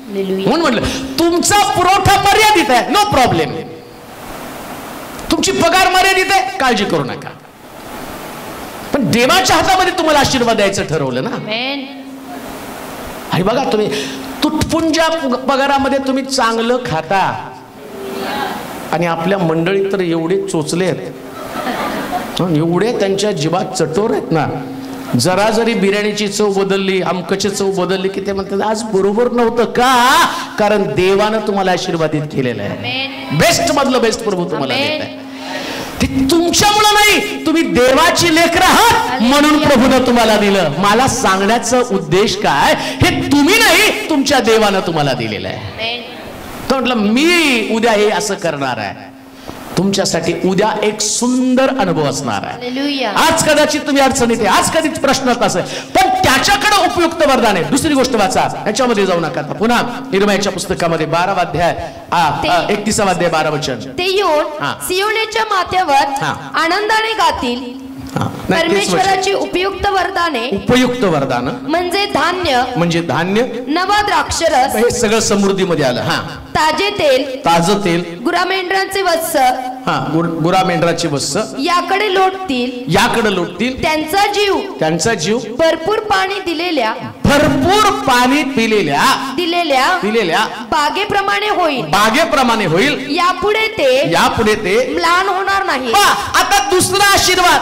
म्हणून म्हटलं तुमचा पुरवठा मर्यादित आहे, नो प्रॉब्लेम. तुमची पगार मर्यादित आहे, काळजी करू नका. पण देवाच्या हातामध्ये तुम्हाला आशीर्वाद द्यायचं ठरवलं ना. आणि बघा, तुम्ही तुटपुंजा पगारामध्ये तुम्ही चांगलं खाता आणि आपल्या मंडळीत तर एवढे चोचले आहेत, एवढे त्यांच्या जीवात चटोर आहेत ना. जरा जरी बिर्याणीची चव बदलली, आमकची चव बदलली की ते म्हणतात आज बरोबर नव्हतं. का? कारण देवानं तुम्हाला आशीर्वादित केलेलं आहे. बेस्ट मधलं बेस्ट प्रभू तुम्हाला देत आहे. ते तुमच्यामुळे नाही, तुम्ही देवाची लेकरं आहात म्हणून प्रभूनं तुम्हाला दिलं. मला सांगण्याचा उद्देश काय, हे तुम्ही नाही, तुमच्या देवानं तुम्हाला दिलेलं आहे. तर म्हटलं मी उद्या हे असं करणार आहे. तुमच्यासाठी उद्या एक सुंदर अनुभव असणार आहे. आज कदाचित तुम्ही अडचणीत आहे, आज कधीच प्रश्नात असेल, पण त्याच्याकडे उपयुक्त वरदान आहे. दुसरी गोष्ट वाचा, याच्यामध्ये जाऊ नका. पुन्हा इर्मियाच्या पुस्तकामध्ये 12 अध्याय 31 अध्याय 12 वचन. ते येऊन सियोनेच्या माथ्यावर आनंदाने गातील. परमेश्वराची उपयुक्त वरदान म्हणजे धान्य, नवा द्राक्षरस, हे सगळं समृद्धीमध्ये आलं. ताजं तेल, गुरामेंढरांचे वत्स गुरा मेंढराची वत्स याकडे लोटतील त्यांचा जीव भरपूर पाणी दिलेल्या दिलेल्या बागेप्रमाणे होईल यापुढे ते म्लान होणार नाही. आता दुसरा आशीर्वाद,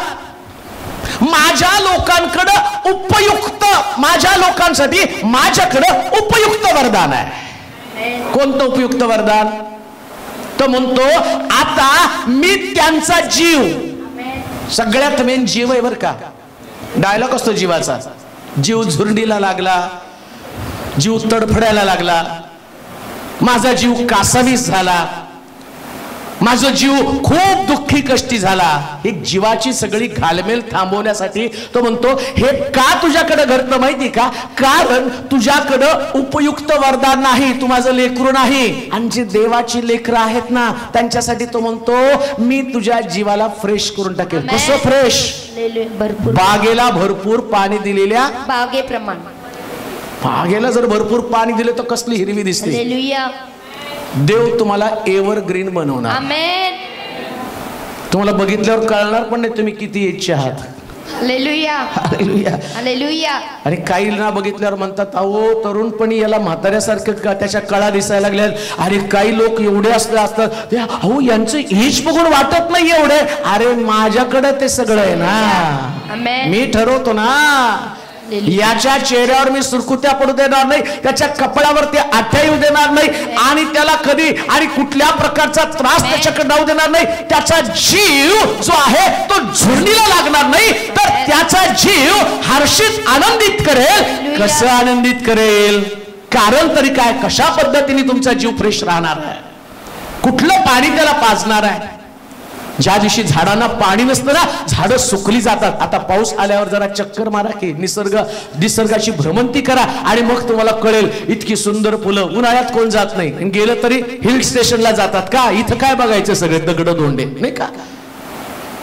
माझ्या लोकांकडे उपयुक्त, माझ्या लोकांसाठी माझ्याकडे उपयुक्त वरदान आहे. कोणतं उपयुक्त वरदान? तो म्हणतो आता मी त्यांचा जीव, सगळ्यात मेन जीव आहे बर का. डायलॉग असतो जीवाचा. जीव झुरडीला लागला, जीव तडफडायला लागला, माझा जीव कासावीस झाला, माझा जीव खूप दुःखी कष्टी झाला. ही जीवाची सगळी घालमेल थांबवण्यासाठी तो म्हणतो हे का तुझ्याकडे घडतं माहिती का? कारण तुझ्याकडे उपयुक्त वरदान नाही, तू माझं लेकरू नाही. आणि जी देवाची लेकरं आहेत ना त्यांच्यासाठी तो म्हणतो मी तुझ्या जीवाला फ्रेश करून टाकेल. कसं फ्रेश? बागेला भरपूर पाणी दिलेल्या बागेला जर भरपूर पाणी दिले तर कसली हिरवी दिसते. देव तुम्हाला एव्हरग्रीन बनवणार. आमेन. तुम्हाला बघितल्यावर कळणार पण नाही तुम्ही किती इच्छा आहात. Hallelujah hallelujah hallelujah. आणि काही ना बघितल्यावर म्हणतात अहो तरुणपणी याला म्हाताऱ्यासारखं त्याच्या कळा दिसायला लागल्या. आणि काही लोक एवढे असतात अहो यांचं एज बघून वाटत नाही एवढे. अरे माझ्याकडे ते सगळं आहे ना, मी ठरवतो ना. याच्या चेहऱ्यावर मी सुरकुत्या पडू देणार नाही, त्याच्या कपड्यावर ते आठ्या येऊ देणार नाही, आणि त्याला कधी आणि कुठल्या प्रकारचा त्रास त्याच्याकडे जाऊ देणार नाही. त्याचा जीव जो आहे तो झुरडीला लागणार नाही, तर त्याचा जीव हर्षित आनंदित करेल. कसं आनंदित करेल? कारण तरी काय, कशा पद्धतीने तुमचा जीव फ्रेश राहणार आहे, कुठलं पाणी त्याला पाजणार आहे. ज्या दिवशी झाडांना पाणी नसतं ना झाडं सुकली जातात. आता पाऊस आल्यावर जरा चक्कर मारा की निसर्गाची भ्रमंती करा आणि मग तुम्हाला कळेल. इतकी सुंदर फुलं उन्हाळ्यात कोण जात नाही, गेलं तरी हिल स्टेशनला जातात का? इथं काय बघायचं, सगळे दगड दोंडे नाही का.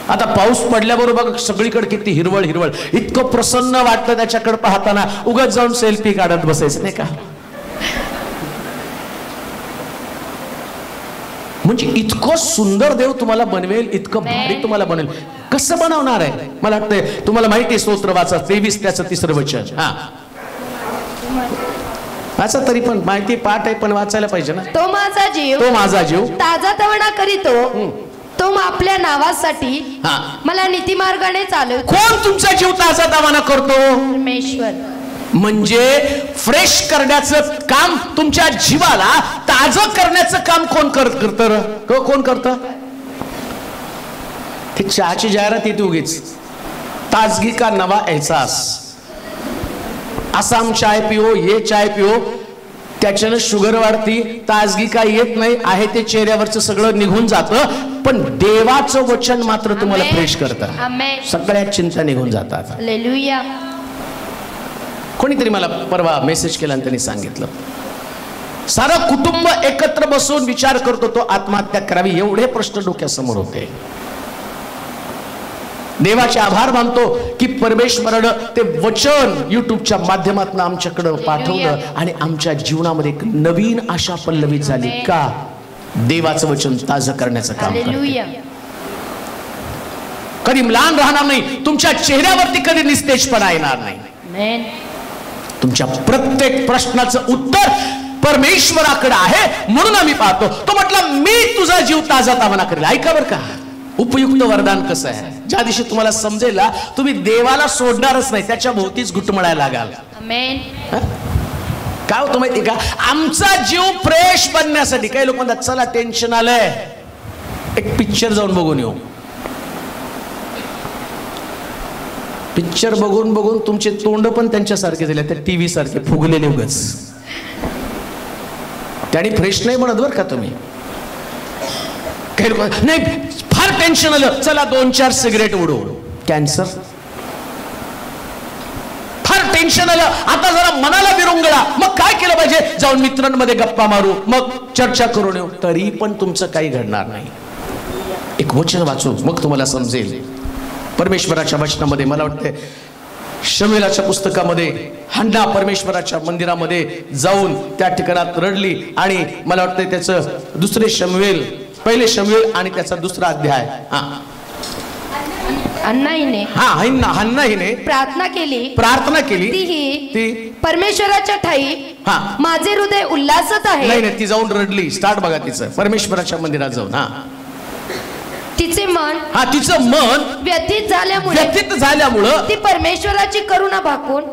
आता पाऊस पडल्याबरोबर सगळीकडे किती हिरवळ हिरवळ, इतकं प्रसन्न वाटतं त्याच्याकडे पाहताना. उगाच जाऊन सेल्फी काढत बसायचं नाही का. म्हणजे इतकं सुंदर देव तुम्हाला बनवेल, इतकं भारी तुम्हाला बनवेल. कसं बनवणार आहे? मला वाटतंय तुम्हाला माहिती आहे. स्तोत्र वाचा 23 त्याचं 3रं वचन. वाचा तरी पण माहिती पाठ आहे पण वाचायला पाहिजे ना. तो माझा जीव ताजा तवणा करीतो, तो आपल्या नावासाठी मला नीती मार्गाने चालवतो. कोण तुमचा जीव ताजा तवणा करतो? परमेश्वर. म्हणजे फ्रेश करण्याचं काम, तुमच्या जीवाला ताजं करण्याचं काम कोण करतं? कोण करतं? ते चहाची जाहिरात येते उगीच, ताजगी का नवा एहसास, आसाम चाय पिओ, ये चाय पिओ, त्याच्यानं शुगर वाढती. ताजगी का येत नाही, आहे ते चेहऱ्यावरचं सगळं निघून जातं. पण देवाचं वचन मात्र तुम्हाला फ्रेश करतं. सगळ्या चिंता निघून जातात. हालेलुया. कोणीतरी मला परवा मेसेज केला आणि त्यांनी सांगितलं सारं कुटुंब एकत्र बसून विचार करतो तो आत्महत्या करावी, एवढे प्रश्न डोक्यासमोर होते. देवाचे आभार मानतो की परमेश्वरानं ते वचन युट्यूबच्या माध्यमातून आमच्याकडे पाठवलं आणि आमच्या जीवनामध्ये एक नवीन आशा पल्लवित झाली. का? देवाचं वचन ताजं करण्याचं काम करतं. कधी म्लान राहणार नाही, तुमच्या चेहऱ्यावरती कधी निस्तेजपणा येणार नाही. तुमच्या प्रत्येक प्रश्नाचं उत्तर परमेश्वराकडे आहे. म्हणून आम्ही पाहतो तो म्हटला मी तुझा जीव ताजा तावणा करेल. ऐका बरं का, उपयुक्त वरदान कसं आहे. ज्या दिवशी तुम्हाला समजेल तुम्ही देवाला सोडणारच नाही, त्याच्या भोवतीच घुटमळायला लागाल. काय होतं माहिती का, आमचा जीव फ्रेश बनण्यासाठी काही लोक म्हणतात चला टेन्शन आलंय एक पिक्चर जाऊन बघून येऊ. पिक्चर बघून बघून तुमचे तोंड पण त्यांच्यासारखे झाले, त्या टीव्ही सारखे फुगलेले उगच. त्याने फ्रेश नाही म्हणत बरं का तुम्ही. काही लोक नाही फार टेन्शन आलं चला 2-4 सिगरेट उडवू. कॅन्सर. फार टेन्शन आलं आता जरा मनाला विरंगुळा, मग काय केलं पाहिजे? जाऊन मित्रांमध्ये गप्पा मारू, मग चर्चा करून येऊ. तरी पण तुमचं काही घडणार नाही. एक वचन वाचू मग तुम्हाला समजेल. परमेश्वराच्या वचनामध्ये मला वाटतं शमूएलाच्या पुस्तकामध्ये हन्ना परमेश्वराच्या मंदिरामध्ये जाऊन त्या ठिकाणात रडली आणि मला वाटतं त्याचं 2 शमूएल पहिले शमूएल आणि त्याचा दुसरा अध्याय. हन्नाहीने प्रार्थना केली ती परमेश्वराच्या ठाई माझे हृदय उल्हासत आहे. नाही ती जाऊन रडली. स्टार्ट बघा तिचं, परमेश्वराच्या मंदिरात जाऊन. तिचं मन व्यथित झाल्यामुळं ती परमेश्वराची करुणा भाकून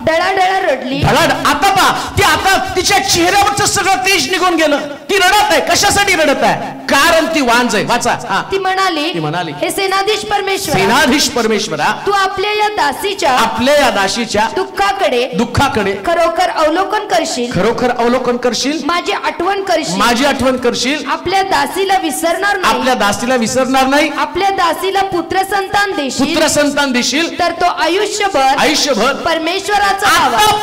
डळाडळा रडली. आता तिच्या चेहऱ्यावरचं सगळं तेज निघून गेलं. ती रडत आहे. कशासाठी रडत आहे? कारण ती वांज आहे. वाचा. ती म्हणाली हे सेनाधीश परमेश्वरा तू आपल्या या दासीच्या दुःखाकडे खरोखर अवलोकन करशील. माझी आठवण करशील. आपल्या दासीला विसरणार नाही. आपल्या दासीला पुत्र संतान देशील तर तो आयुष्यभर परमेश्वराचा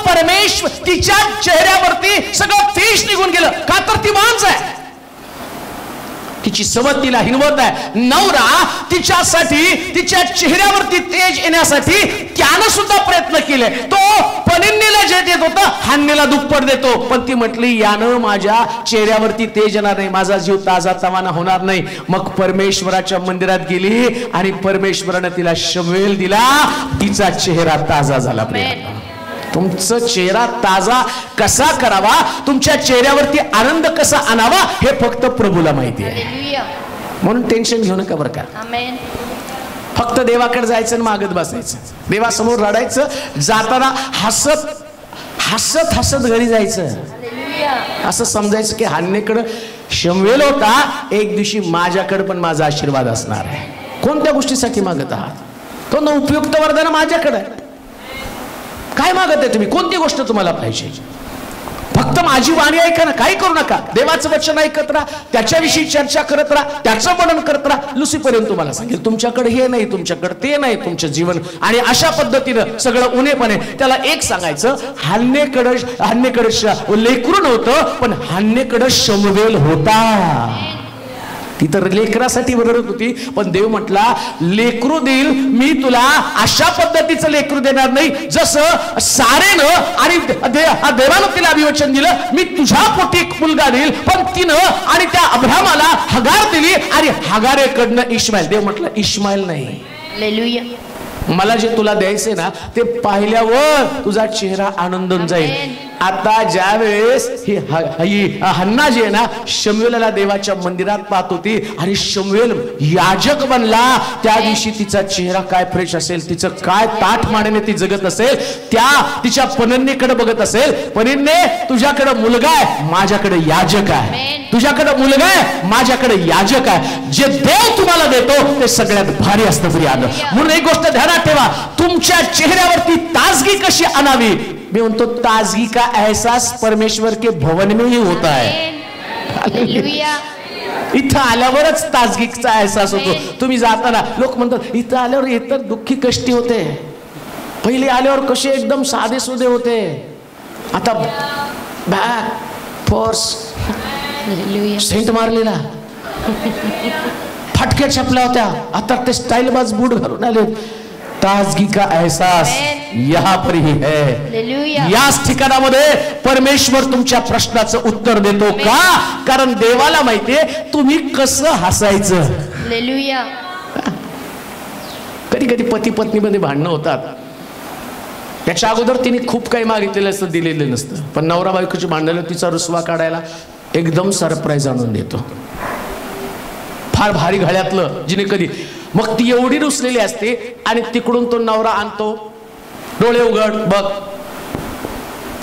परमेश्वर. तिच्या चेहऱ्यावरती सगळं तेज निघून गेलं. का तर ती माणूस आहे. तिची सवत तिला हिनवत आहे. नवरा तिच्यासाठी तिच्या चेहऱ्यावरती तेज येण्यासाठी त्यानं सुद्धा प्रयत्न केले. तो पनिन्नीला जे देत होता हन्नेला दुप्पट देतो. पण ती म्हटली यानं माझ्या चेहऱ्यावरती तेज येणार नाही, माझा जीव ताजा तवाना होणार नाही. मग परमेश्वराच्या मंदिरात गेली आणि परमेश्वरानं तिला शमूएल दिला. तिचा चेहरा ताजा झाला. तुमचा चेहरा ताजा कसा करावा, तुमच्या चेहऱ्यावरती आनंद कसा आणावा हे फक्त प्रभूला माहिती आहे. म्हणून टेन्शन घेऊ नका बरं का. फक्त देवाकडे जायचं आणि मागत बसायचं. देवासमोर रडायचं. जाताना हसत घरी जायचं. असं समजायचं की हन्नेकडे शमूएल होता, एक दिवशी माझ्याकडे पण माझा आशीर्वाद असणार आहे. कोणत्या गोष्टीसाठी मागत आहात? तो न उपयुक्त वरदान माझ्याकडे आहे. काय मागत आहे तुम्ही? कोणती गोष्ट तुम्हाला पाहिजे? फक्त माझी वाणी ऐका ना, काही करू नका. देवाचं वचन ऐकत राहा, त्याच्याविषयी चर्चा करत राहा, त्याचं वर्णन करत राहा. लुसीपर्यंत तुम्हाला सांगेल तुमच्याकडे हे नाही, तुमच्याकडे ते नाही, तुमचं जीवन. आणि अशा पद्धतीनं सगळं उणेपणे. त्याला एक सांगायचं, हन्नेकडे लेकरू नव्हतं, पण हन्नेकडे शमूएल होता. ती तर लेकरासाठी रडत होती. पण देव म्हटला लेकरू देईल मी तुला, अशा पद्धतीचं लेकरू देणार नाही जसं सारेनं आणि देवानं तिला अभिवचन दिलं मी तुझ्या पोटी एक मुलगा देईल. पण तिनं आणि त्या अब्राहमाला हगार दिली आणि हगारेकडनं इश्माईल. देव म्हटलं इश्माईल नाही, हालेलुया, मला जे तुला द्यायचे ना ते पाहिल्यावर तुझा चेहरा आनंदून जाईल. आता ज्या वेळेस ही हन्ना जी आहे ना शमूएलला देवाच्या मंदिरात पाहत होती आणि शमूएल याजक बनला, त्या दिवशी तिचा चेहरा काय फ्रेश असेल, तिचं काय ताठ मानेने ती जगत असेल. त्या तिच्या पनिन्नीकडे बघत असेल, पनिन्ने तुझ्याकडे मुलगा आहे, माझ्याकडे याजक आहे. तुझ्याकडे मुलगा आहे, माझ्याकडे याजक आहे. जे देव तुम्हाला देतो ते सगळ्यात भारी असतं. फ्री आलं म्हणून एक गोष्ट ध्यानात ठेवा, तुमच्या चेहऱ्यावरती ताजगी कशी आणावी. मैं म्हणतो ताजगी का एहसास परमेश्वर के भवन में ही होता है. इथं आल्यावरच ताजगीचा एहसास होतो. तुम्ही जाताना लोक म्हणतात इथं आल्यावर इतर दुःखी कष्टी होते, पहिले आल्यावर कसे एकदम साधे सुधे होते, आता बॅग फोर्स सेंट मारलेला, फटक्या छापल्या होत्या, आता ते स्टाईलबाज बूट घालून आले. ताजगी का एहसास यहाँ पर ही है. याच ठिकाणामध्ये परमेश्वर तुमच्या प्रश्नाचं उत्तर देतो. का? कारण देवाला माहितीये तुम्ही कसं हसायचं. कधी कधी पती पत्नी मध्ये भांडणं होतात. त्याच्या अगोदर तिने खूप काही मागितलेलं असतं, दिलेलं नसतं. पण नवरा बायकोची भांडणं तिचा रुसवा काढायला एकदम सरप्राईज आणून देतो, फार भारी घड्यातलं जिने कधी. मग ती एवढी रुसलेली असते आणि तिकडून तो नवरा आणतो, डोळे उघड बघ.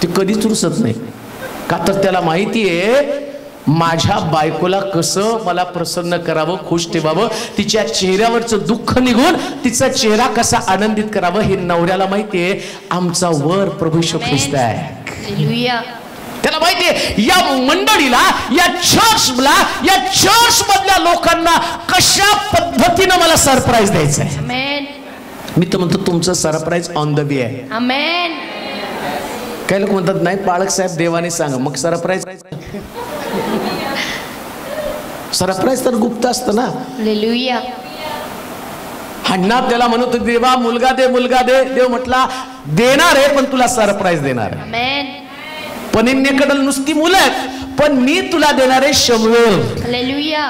ती कधीच रुसत नाही. का तर त्याला माहितीये माझ्या बायकोला कसं मला प्रसन्न करावं, खुश ठेवावं, तिच्या चेहऱ्यावरचं दुःख निघून तिचा चेहरा कसा आनंदित करावं हे नवऱ्याला माहितीये. आमचा वर प्रभू येशू ख्रिस्त आहे. त्याला माहितीये या मंडळीला, या चर्चला, या चर्च मधल्या लोकांना कशा पद्धतीनं मला सरप्राईज द्यायचं आहे. मी तर म्हणतो तुमचं सरप्राईज ऑन द वे आहे. आमेन. काही लोक म्हणतात नाही पाळक साहेब देवाने सांगा, मग सरप्राईज तर गुप्त असतं ना. हालेलुया. हन्ना त्याला म्हणत देवा मुलगा दे, मुलगा दे. देव म्हटला देणार आहे पण तुला सरप्राईज देणार आहे. आमेन. पनिन्नेकडे नुसती मुलं आहेत पण मी तुला देणार आहे शमूएल. हालेलुया.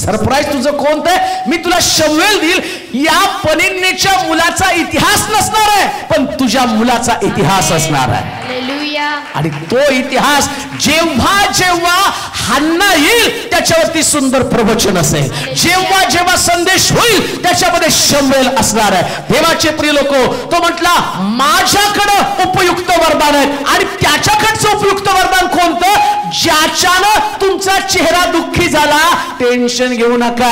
सरप्राईज तुझं कोणतं आहे? मी तुला शमूएल देईल. या पनिन्नेच्या मुलाचा इतिहास नसणार आहे, पण तुझ्या मुलाचा इतिहास असणार आहे. हालेलुया. आणि तो इतिहास जेव्हा जेव्हा हन्ना येईल त्याच्यावरती सुंदर प्रवचन असेल. जेव्हा जेव्हा संदेश होईल त्याच्यामध्ये शमूएल असणार आहे. देवाचे प्रिय लोक, तो म्हटला माझ्याकडे उपयुक्त वरदान आहे. आणि त्याच्याकडचं उपयुक्त वरदान कोणतं? ज्याच्यानं तुमचा चेहरा दुःखी झाला, टेन्शन घेऊ नका,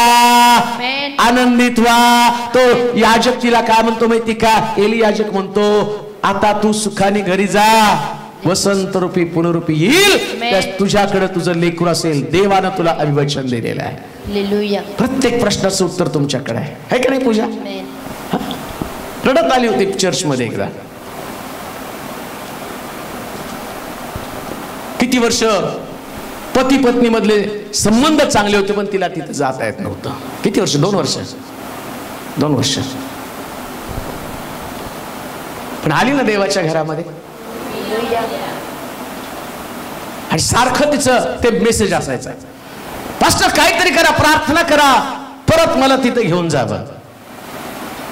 आनंदित व्हा. तो याजक तिला काय म्हणतो माहिती का? एली याजक म्हणतो, आता तू सुखाने घरी जा, वसंत रूपी पुनरूपी येईल, तुझ्याकडे तुझं लेकरू असेल. देवानं तुला अभिवचन दिलेलं आहे. हालेलुया. प्रत्येक प्रश्नाचं उत्तर तुमच्याकडे आहे का नाही पूजा? रडत आली होती चर्च मध्ये एकदा. किती वर्ष पती पत्नी मधले संबंध चांगले होते, पण तिला तिथे जाता येत नव्हतं. किती वर्ष? 2 वर्ष. 2 वर्ष. पण आली ना देवाच्या घरामध्ये, आणि सारखं तिचं ते मेसेज असायचं, पास्टर काहीतरी करा, प्रार्थना करा, परत मला तिथे घेऊन जावं.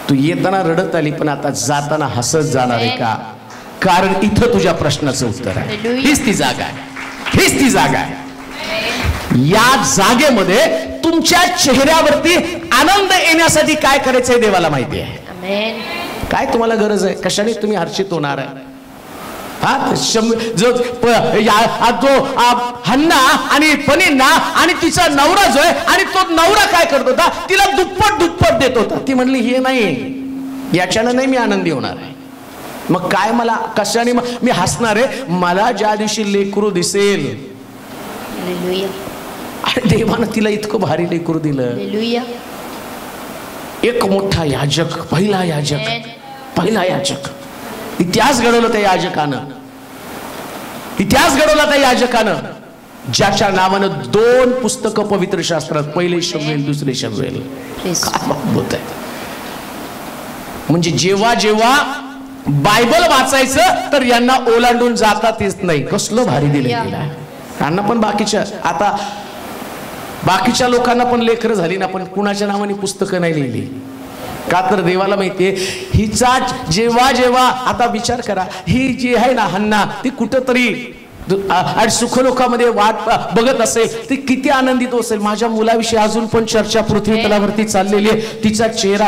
तू येताना रडत आली, पण आता जाताना हसत जाणार आहे का? कारण इथं तुझ्या प्रश्नाचं उत्तर आहे. हीच ती जागा आहे. हीच ती जागा आहे. या जागेमध्ये तुमच्या चेहऱ्यावरती आनंद येण्यासाठी काय करायचंय देवाला माहिती आहे. काय तुम्हाला गरज आहे? कशाने तुम्ही हर्षित होणार आहे? जो हन्ना आणि पनिन्ना आणि तिचा नवरा जो आहे, आणि तो नवरा काय करत होता? तिला दुप्पट देत होता. ती म्हणली हे नाही, याच्यानं नाही मी आनंदी होणार आहे. मग काय मला कशाने मी हसणार आहे? मला ज्या दिवशी लेकरू दिसेल. आणि देवानं तिला इतकं भारी लेकरू दिलं. एक मोठा याजक, पहिला याजक, इतिहास घडवला त्या याजकानं. इतिहास घडवला त्या याजकानं, ज्याच्या नावानं 2 पुस्तकं पवित्र शास्त्रात, पहिले शमूएल, दुसरे शमूएल. काय अद्भुत आहे. म्हणजे जेव्हा जेव्हा बायबल वाचायचं तर यांना ओलांडून जातात येत नाही. कसलं भारी दिलं यांना. पण बाकीच्या लोकांना पण लेकरं झाली ना, पण कुणाच्या नावाने पुस्तकं नाही लिहिली. का तर देवाला माहितीये हिचा जेव्हा जेव्हा, आता विचार करा, ही जी आहे ना हन्ना, ती कुठंतरी सुखलोकामध्ये वाट बघत असेल, ती किती आनंदित असेल. माझ्या मुलाविषयी अजून पण चर्चा पृथ्वी तलावरती चाललेली आहे. तिचा चेहरा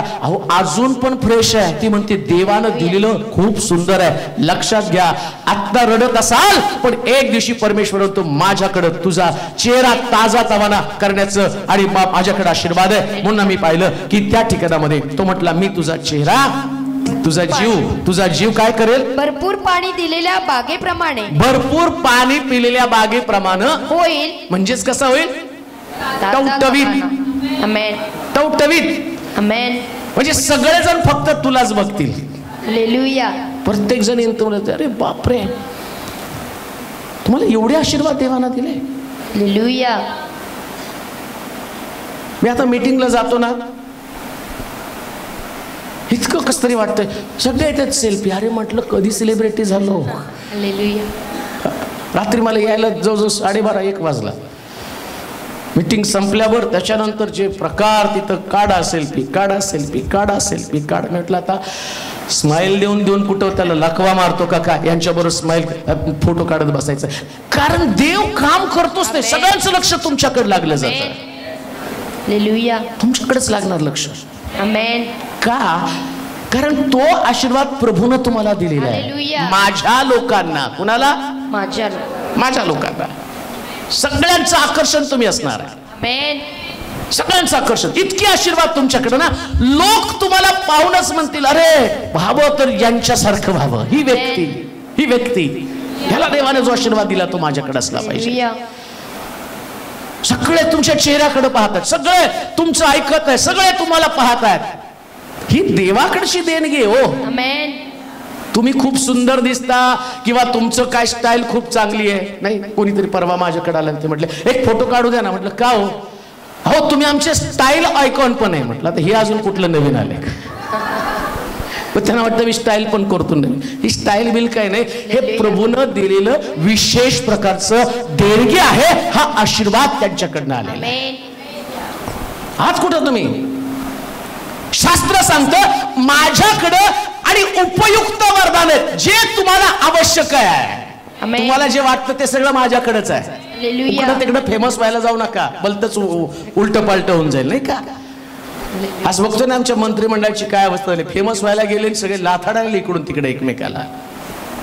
अजून पण फ्रेश आहे. ती म्हणते देवानं दिलेलं खूप सुंदर आहे. लक्षात घ्या, आता रडत असाल, पण एक दिवशी परमेश्वर तो माझ्याकडे तुझा चेहरा ताजा तवाना करण्याचं आणि माझ्याकडे आशीर्वाद आहे. म्हणून मी पाहिलं की त्या ठिकाणामध्ये तो म्हटला, मी तुझा चेहरा, तुझा जीव काय करेल? भरपूर पाणी दिलेल्या बागेप्रमाणे, भरपूर पाणी पिलेल्या बागेप्रमाणे होईल. म्हणजेच कसं होईल? टवटवीत. म्हणजे सगळेजण फक्त तुलाच बघतील. हालेलुया. प्रत्येक जण येतो म्हणतो, अरे बापरे, तुम्हाला एवढे आशीर्वाद देवाना दिले. हालेलुया. मी आता मीटिंगला जातो ना, इतकं कस तरी वाटतंय. सगळे येतात सेल्फी. अरे म्हटलं कधी सेलिब्रिटी झालो. रात्री मला यायला जवळजवळ 12:30-1 वाजला. मीटिंग संपल्यावर त्याच्यानंतर जे प्रकार तिथं, काढा सेल्फी, म्हटलं आता स्माइल देऊन कुठं त्याला लकवा मारतो का काय, यांच्याबरोबर स्माइल फोटो काढत बसायचं. कारण देव काम करतोच नाही. सगळ्यांचं लक्ष तुमच्याकडे लागलं जातं. तुमच्याकडेच लागणार लक्ष. आमेन. का? कारण तो आशीर्वाद प्रभूने तुम्हाला दिलेला आहे. माझ्या लोकांना, कुणाला? माझ्या लोकांना. सगळ्यांचं आकर्षण तुम्ही असणार आहे. आमेन. सगळ्यांचं आकर्षण. इतके आशीर्वाद तुमच्याकडे ना, लोक तुम्हाला पाहूनच म्हणतील, अरे व्हावं तर यांच्यासारखं व्हावं. ही व्यक्ती ह्याला देवाने जो आशीर्वाद दिला तो माझ्याकडे असला पाहिजे. सगळे तुमच्या चेहऱ्याकडे पाहतात, सगळे तुमचं ऐकत आहे, सगळे तुम्हाला पाहत आहेत. ही देवाकडची देणगी हो. आमेन. तुम्ही खूप सुंदर दिसता किंवा तुमचं काय स्टाईल खूप चांगली आहे. नाही, कोणीतरी परवा माझ्याकडे आलं, ते म्हटलं एक फोटो काढू द्या ना. म्हटलं का हो? हो तुम्ही आमचे स्टाईल आयकॉन पण आहे. म्हटलं तर हे अजून कुठलं नवीन आले? पण त्यांना वाटतं मी स्टाईल पण करतो. नाही, ही स्टाईल बिल काय नाही, हे प्रभूनं दिलेलं विशेष प्रकारचं देणगी आहे. हा आशीर्वाद त्यांच्याकडनं आलेला आहे. आज कुठं तुम्ही? शास्त्र सांगतं माझ्याकडं आणि उपयुक्त वरदान आहे, जे तुम्हाला आवश्यक आहे. तुम्हाला जे वाटतं ते सगळं माझ्याकडेच आहे. इकडं तिकडं फेमस व्हायला जाऊ नका, भलतंच उलट पालट होऊन जाईल नाही का. आज बघतो ना आमच्या मंत्रिमंडळाची काय अवस्था झाली. फेमस व्हायला गेले सगळे लाथाडायला इकडून तिकडे एकमेकाला.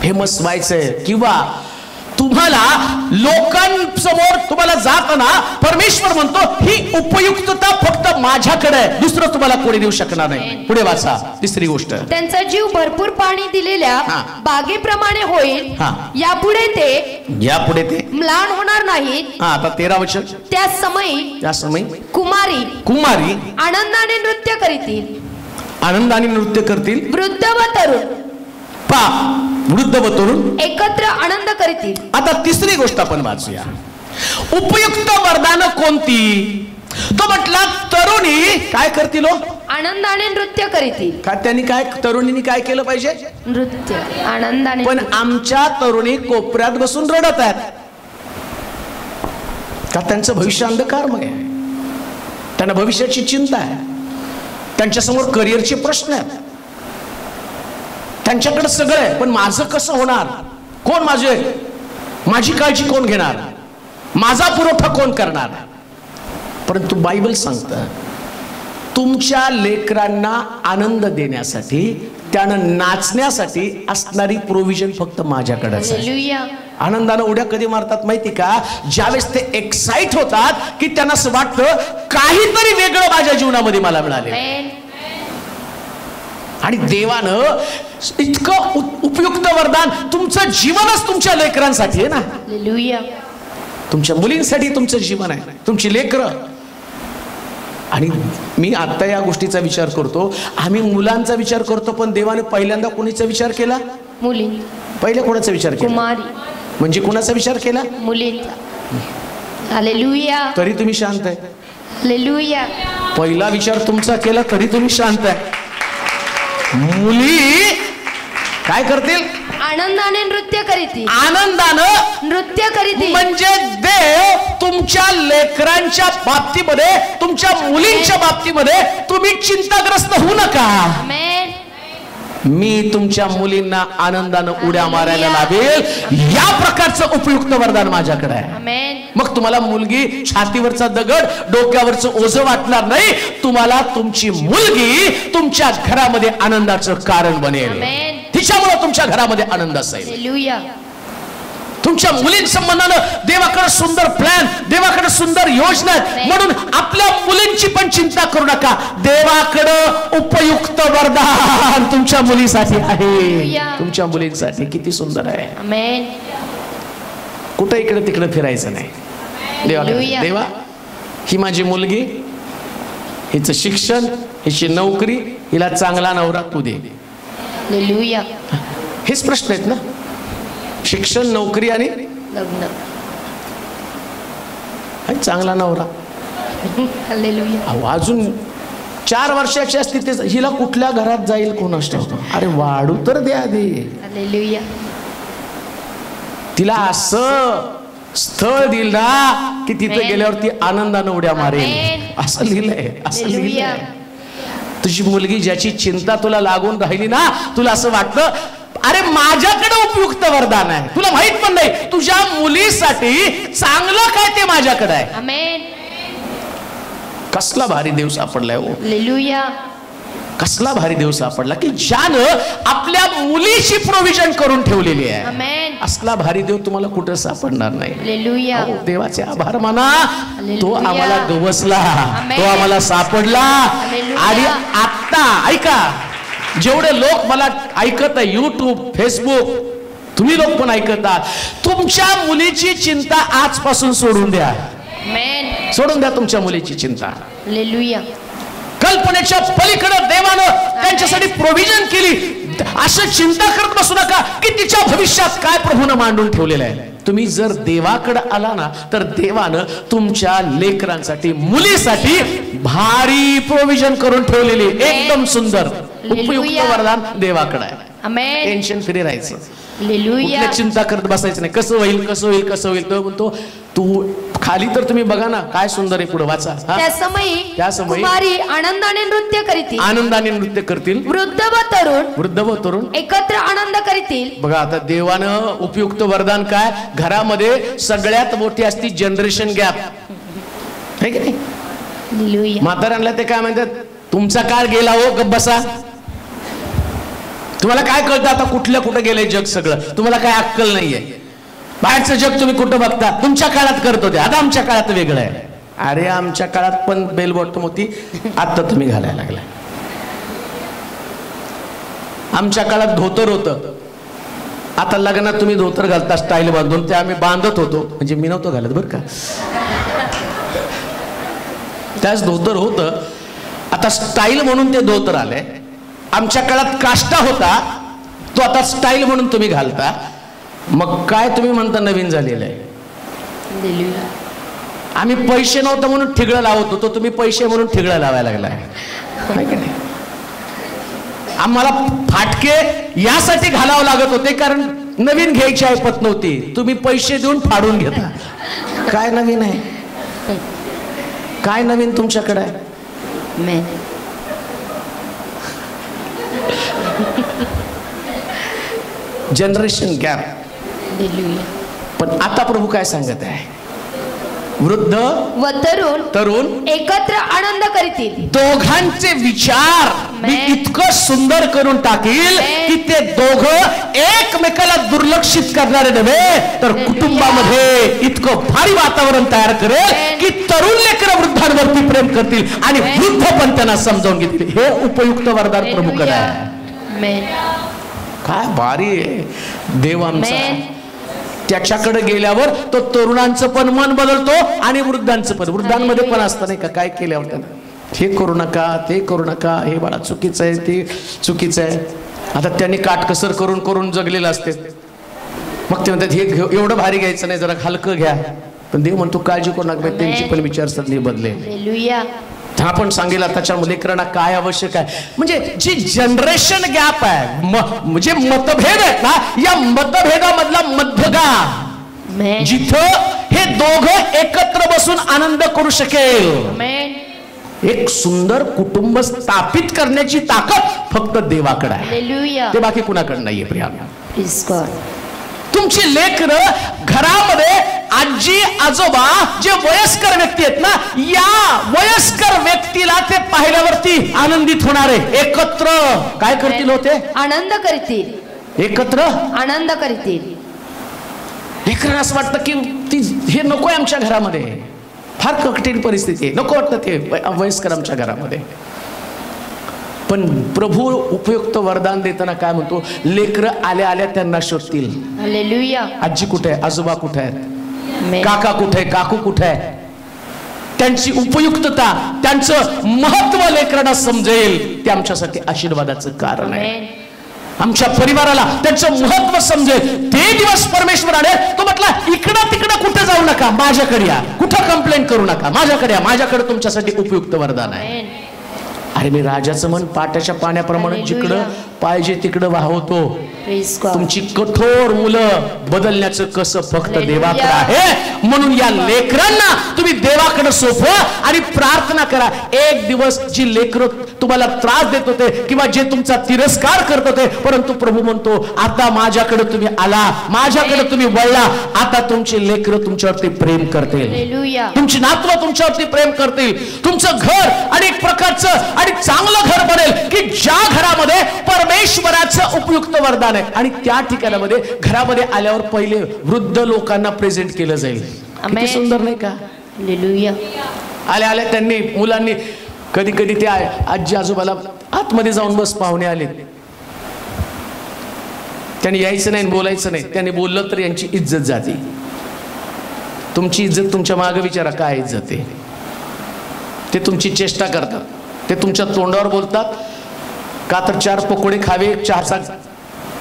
फेमस व्हायचंय किंवा तुम्हाला लोकांसमोर तुम्हाला जाताना परमेश्वर म्हणतो ही उपयुक्तता फक्त माझ्याकडे आहे, दुसरं तुम्हाला कोणी देऊ शकणार नाही. पुढे वाचा तिसरी गोष्ट. त्यांचा जीव भरपूर पाणी दिलेल्या बागेप्रमाणे होईल. यापुढे ते म्लान होणार नाहीत. आता 13 वचन. त्या समयी कुमारी आनंदाने नृत्य करतील. वृद्ध व तरुण एकत्र आनंद करतील. आता तिसरी गोष्ट आपण वाचूया. उपयुक्त वरदान कोणती? तो म्हटला तरुणी काय करतील? आनंदाने नृत्य करतील. का त्यांनी काय तरुणींनी काय केलं पाहिजे? नृत्य आनंदाने. पण आमच्या तरुणी कोपऱ्यात बसून रडत आहेत का? त्यांचं भविष्य अंधकारमय आहे, त्यांना भविष्याची चिंता आहे, त्यांच्यासमोर करिअरचे प्रश्न आहेत, त्यांच्याकडे सगळं आहे. पण माझं कसं होणार? कोण माझी काळजी कोण घेणार? माझा पुरवठा कोण करणार? परंतु बायबल सांगतं तुमच्या लेकरांना आनंद देण्यासाठी, त्यानं नाचण्यासाठी असणारी प्रोव्हिजन फक्त माझ्याकडेच आहे. आनंदानं उड्या कधी मारतात माहिती का? ज्यावेळेस ते एक्साइट होतात की त्यांना असं वाटतं काहीतरी वेगळं माझ्या जीवनामध्ये मला मिळाले. आणि देवानं इतकं उपयुक्त वरदान, तुमचं जीवनच तुमच्या लेकरांसाठी आहे ना. तुमच्या मुलींसाठी तुमचं जीवन आहे, तुमची लेकरं. आणि मी आता या गोष्टीचा विचार करतो, आम्ही मुलांचा विचार करतो, पण देवाने पहिल्यांदा कोणीचा विचार केला? मुली. पहिले कोणाचा विचार केला? कुमारी. म्हणजे कोणाचा विचार केला? मुलींचा. हालेलुया. तरी तुम्ही शांत आहे. हालेलुया. पहिला विचार तुमचा केला तरी तुम्ही शांत आहे. मुली काय करतील? आनंदाने नृत्य करतील. आनंदानं नृत्य करतील. म्हणजे देव तुमच्या लेकरांच्या बाबतीमध्ये, तुमच्या मुलींच्या बाबतीमध्ये तुम्ही चिंताग्रस्त होऊ नका. मी तुमच्या मुलींना आनंदानं उड्या मारायला लावेल, या प्रकारचं उपयुक्त वरदान माझ्याकडे आहे. मग तुम्हाला मुलगी छातीवरचा दगड, डोक्यावरचं ओझं वाटणार नाही. तुम्हाला तुमची मुलगी तुमच्या घरामध्ये आनंदाचं कारण बनेल. तिच्यामुळे तुमच्या घरामध्ये आनंद असेल. तुमच्या मुलींसंबंधानं देवाकडे सुंदर प्लॅन, देवाकडे सुंदर योजना, म्हणून आपल्या मुलींची पण चिंता करू नका. देवाकडे उपयुक्त वरदान तुमच्या मुलीसाठी आहे. तुमच्या मुलींसाठी किती सुंदर आहे. कुठे इकडे तिकडे फिरायचं नाही. देवा ही माझी मुलगी, हिचं शिक्षण, हिची नोकरी, हिला चांगला नवरा तू दे. हेच प्रश्न आहेत ना, शिक्षण, नोकरी आणि लग्न. चांगला नवरा. अजून 4 वर्षाची असते ते, हिला कुठल्या घरात जाईल कोणास ठाऊक. अरे वाढू तर द्या दे. तिला असं स्थळ दिल ना की तिथे गेल्यावरती आनंदानं उड्या मारेल, असं लिहिलंय. असं लिहिलंय. तुझी मुलगी ज्याची चिंता तुला लागून राहिली ना, तुला असं वाटतं अरे माझ्याकडे उपयुक्त वरदान आहे, तुला माहित पण नाही तुझ्या मुलीसाठी चांगलं काय ते माझ्याकडे आहे. कसला भारी देव सापडलाय. हालेलुया. कसला भारी देव सापडला की ज्यानं आपल्या मुलीची प्रोव्हिजन करून ठेवलेली आहे. असला भारी देव तुम्हाला कुठं सापडणार नाही. देवाचे आभार माना. तो आम्हाला गवसला, तो आम्हाला सापडला. आणि आता ऐका, जेवढे लोक मला ऐकत आहे, युट्यूब, फेसबुक, तुम्ही लोक पण ऐकत आहात, तुमच्या मुलीची चिंता आजपासून सोडून द्या. सोडून द्या तुमच्या मुलीची चिंता. हालेलुया. कल्पनेच्या पलीकडे देवानं त्यांच्यासाठी प्रोव्हिजन केली. असं चिंता करत बसू नका की तिच्या भविष्यात काय प्रभूनं मांडून ठेवलेलं आहे. तुम्ही जर देवाकडे आला ना, तर देवानं तुमच्या लेकरांसाठी, मुलीसाठी भारी प्रोव्हिजन करून ठेवलेली एकदम सुंदर उपयुक्त वरदान देवाकडे आहे. आमेन. टेन्शन फ्री राहायचं, हालेलुया. कुठल्या चिंता करत बसायचं नाही, कसं होईल कसं होईल कसं होईल. तो म्हणतो तू खाली तर तुम्ही बघा ना काय सुंदर आहे, पुढे वाचा. त्या समयी कुमारी आनंदाने नृत्य करतील, आनंदाने नृत्य करतील. वृद्ध व तरुण एकत्र आनंद करतील. बघा आता देवानं उपयुक्त वरदान काय, घरामध्ये सगळ्यात मोठी असती जनरेशन गॅप, है की नाही. हालेलुया. म्हाताऱ्यांना ते काय म्हणतात, तुमचा काळ गेला हो, गप्प बसा. तुम्हाला काय कळतं आता, कुठल्या कुठं गेलंय जग सगळं, तुम्हाला काय अक्कल नाहीये. बाहेरचं जग तुम्ही कुठं बघता, तुमच्या काळात करत होते, आता आमच्या काळात वेगळं आहे. अरे आमच्या काळात पण बेल बॉटम होती, आता तुम्ही घालायला लागलाय. आमच्या काळात धोतर होतं, आता लग्नात तुम्ही धोतर घालता स्टाईल बांधून, ते आम्ही बांधत होतो, म्हणजे मी नव्हतो घालत बरं का. त्याच धोतर होतं, आता स्टाईल म्हणून ते धोतर आलंय. आमच्या काळात काष्टा होता, तो आता स्टाईल म्हणून तुम्ही घालता. मग काय तुम्ही म्हणता नवीन झालेलं आहे. हालेलुया. आम्ही पैसे नव्हतं म्हणून ठिगळं लावत होतो, तुम्ही पैसे म्हणून ठिगळं लावायला लागलाय, की नाही. आम्हाला फाटके यासाठी घालावं लागत होते कारण नवीन घ्यायची ऐपत नव्हती, तुम्ही पैसे देऊन फाडून घेता. काय नवीन आहे, काय नवीन तुमच्याकडे आहे. आमेन. Generation gap. हालेलुया. पण आता प्रभू काय सांगत आहे, वृद्ध व तरुण एकत्र आनंद करतील. दोघांचे विचार मी इतकं सुंदर करून टाकील की ते दोघं एकमेकाला दुर्लक्षित करणारे नव्हे, तर कुटुंबामध्ये इतकं भारी वातावरण तयार करेल की तरुण लेकरं वृद्धांवरती प्रेम करतील आणि वृद्ध पण त्यांना समजावून घेतील. हे उपयुक्त वरदान प्रभूकडे आहे. काय भारी आहे देव आमचा. त्याच्याकडे गेल्यावर तो तरुणांचं पण मन बदलतो आणि वृद्धांचं पण. वृद्धांमध्ये पण असतं नाही का, काय केल्यावर त्यांना हे करू नका ते करू नका, हे बाळा चुकीचं आहे ते चुकीचं आहे. आता त्यांनी काटकसर करून करून जगलेलं असते, मग ते म्हणतात हे एवढं भारी घ्यायचं नाही, जरा हलकं घ्या. पण देव म्हणतो काळजी करू नका, त्यांची पण विचारसरणी बदलेल. हालेलुया. आपण सांगितलं त्याच्यामध्ये लेकरांना काय आवश्यक आहे. म्हणजे जी जनरेशन गॅप आहे, म्हणजे मतभेद आहेत ना, या मतभेदामधला मध्यगा जिथं हे दोघं एकत्र बसून आनंद करू शकेल. एक सुंदर कुटुंब स्थापित करण्याची ताकद फक्त देवाकडे आहे, हालेलुया. ते बाकी कुणाकडे नाहीये. Priya please God. तुमची लेकरं घरामध्ये आजी आजोबा जे वयस्कर व्यक्ती आहेत ना, या वयस्कर व्यक्तीला ते पाहिल्यावरती आनंदित होणारे एकत्र काय करतील होते, आनंद करतील. एकत्र आनंद करतील. लेकरांना असं वाटतं की हे नकोय आमच्या घरामध्ये, फार कठीण परिस्थिती आहे, नको वाटतं ते वयस्कर आमच्या घरामध्ये. पण प्रभू उपयुक्त वरदान देताना काय म्हणतो, लेकरं आल्या आल्या त्यांना शोधतील. हालेलुया. आजी कुठे आहे, आजोबा कुठे आहेत, काका कुठे आहे, काकू कुठे आहे. त्यांची उपयुक्तता, त्यांचं महत्व लेकरांना समजेल. ते आमच्यासाठी आशीर्वादाचं कारण आहे. आमच्या परिवाराला त्यांचं महत्व समजेल. ते दिवस परमेश्वर आले, तो म्हटला इकडं तिकडं कुठं जाऊ नका, माझ्याकडे या, कुठं कंप्लेंट करू नका, माझ्याकडे या, माझ्याकडे तुमच्यासाठी उपयुक्त वरदान आहे. अरे मी राजाचं मन पाटाच्या पाण्याप्रमाणे जिकडं पाहिजे तिकडं वाहवतो. तुमची कठोर मुलं बदलण्याचं कसं फक्त देवाकडे आहे. म्हणून या लेकरांना तुम्ही देवाकडे सोपवा आणि प्रार्थना करा. एक दिवस जी लेकरं तुम्हाला त्रास देत होते किंवा जे तुमचा तिरस्कार करत होते, परंतु प्रभू म्हणतो आता माझ्याकडे तुम्ही आला, माझ्याकडे तुम्ही वळला, आता तुमची लेकरं तुमच्यावरती प्रेम करतील, तुमची नातवं तुमच्यावरती प्रेम करतील. तुमचं घर आणि एक प्रकारचं आणि चांगलं घर बनेल की ज्या घरामध्ये परमेश्वराचं उपयुक्त वरदान आहे. आणि त्या ठिकाणामध्ये घरामध्ये आल्यावर पहिले वृद्ध लोकांना प्रेझेंट केलं जाईल. किती सुंदर नाही का. हालेलुया. आल्या आल्या त्यांनी मुलांनी कधी कधी ते आजी आजोबाला आतमध्ये जाऊन बस पाहुणे आले, त्यांनी यायचं नाही बोलायचं नाही. त्यांनी बोललं तर यांची इज्जत जाते. तुमची इज्जत तुमच्या मागे विचारा काय इज्जत आहे. ते तुमची चेष्टा करतात, ते तुमच्या तोंडावर बोलतात का तर 4 पकोडे खावे, चहाचा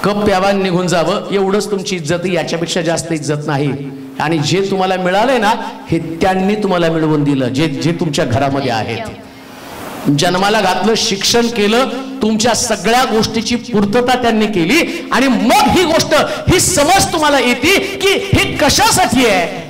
कप प्यावा, निघून जावं, एवढंच तुमची इज्जत. याच्यापेक्षा जास्त इज्जत नाही. आणि जे तुम्हाला मिळालंय ना, हे त्यांनी तुम्हाला मिळवून दिलं, जे जे तुमच्या घरामध्ये आहेत. जन्माला घातलं, शिक्षण केलं, तुमच्या सगळ्या गोष्टीची पूर्तता त्यांनी केली आणि मग ही गोष्ट, ही समज तुम्हाला येते की हे कशासाठी आहे.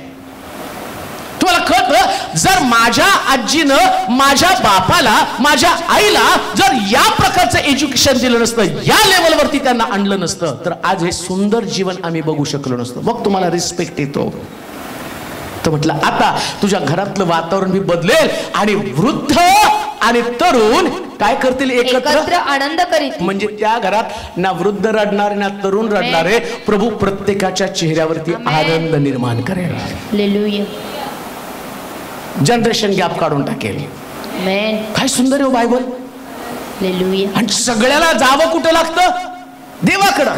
तुम्हाला कळतं, जर माझ्या आजीनं माझ्या बापाला, माझ्या आईला जर या प्रकारचं एज्युकेशन दिलं नसतं, या लेवलवरती त्यांना आणलं नसतं, तर आज हे सुंदर जीवन आम्ही बघू शकलो नसतो. मग तुम्हाला रिस्पेक्ट येतो. तर म्हटलं आता तुझ्या घरातलं वातावरण भी बदलेल आणि वृद्ध आणि तरुण काय करतील, एकत्र आनंद करीत. म्हणजे त्या घरात ना वृद्ध रडणार ना तरुण रडणारे, प्रभू प्रत्येकाच्या चेहऱ्यावरती आनंद निर्माण करेल. हालेलुया. जनरेशन गॅप काढून टाकेल. काय सुंदर आहे बायबल. हालेलुया. आणि सगळ्याला जावं कुठं लागतं, देवाकडं.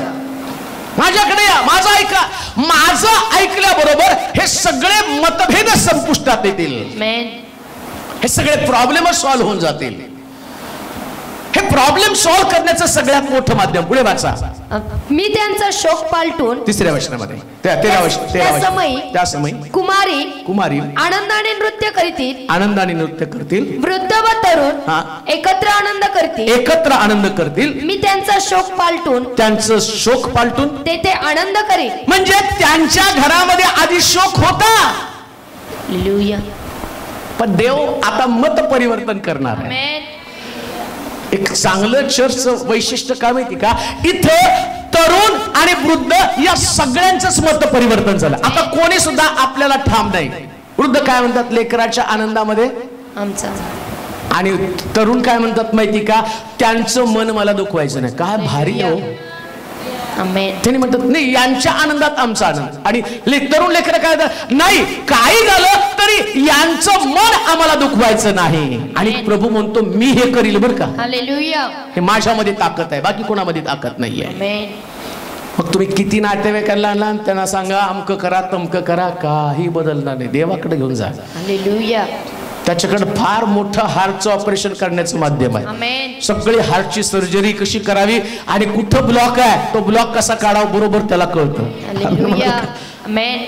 माझ्याकडे या, माझं ऐका. माझं ऐकल्याबरोबर हे सगळे मतभेद संपुष्टात येतील. हे सगळे प्रॉब्लेम सॉल्व्ह होऊन जातील. हे प्रॉब्लेम सॉल्व्ह करण्याचं सगळ्यात मोठं माध्यम. पुढे वाचा. मी त्यांचा शोक पालटून, तिसऱ्या वचनामध्ये, त्या समयी कुमारी आनंदाने नृत्य करतील. आनंदाने नृत्य करतील. वृद्ध व तरुण एकत्र आनंद करतील. मी त्यांचा शोक पालटून, त्यांचं शोक पालटून ते आनंद करील. म्हणजे त्यांच्या घरामध्ये आधी शोक होता. हालेलुया. पण देव आता मत परिवर्तन करणार आहे. एक चांगलं चर्चचं वैशिष्ट्य काय माहिती का, इथं तरुण आणि वृद्ध या सगळ्यांचंच मत परिवर्तन झालं. आता कोणी सुद्धा आपल्याला ठाम नाही. वृद्ध काय म्हणतात, लेकराच्या आनंदामध्ये आमचा. आणि तरुण काय म्हणतात माहिती का, त्यांचं मन मला दुखवायचं नाही. काय भारी हो. त्यांनी म्हणतात नाही, यांच्या आनंदात आमचा आनंद. आणि तरुण लेकर काय नाही, काही झालं तरी यांचं मन आम्हाला दुखवायचं नाही. आणि प्रभू म्हणतो मी हे करील बरं का. हालेलुया. हे माझ्यामध्ये ताकद आहे, बाकी कोणामध्ये ताकद नाहीये. मग तुम्ही किती नातेवाईकांना आणला, त्यांना सांगा अमकं करा तमकं करा, काही बदलणार नाही. देवाकडे घेऊन जा. हालेलुया. त्याच्याकडे फार मोठं हार्टचं ऑपरेशन करण्याचं माध्यम आहे. सगळी हार्टची सर्जरी कशी करावी आणि कुठं ब्लॉक आहे, तो ब्लॉक कसा काढावा बरोबर त्याला कळतं.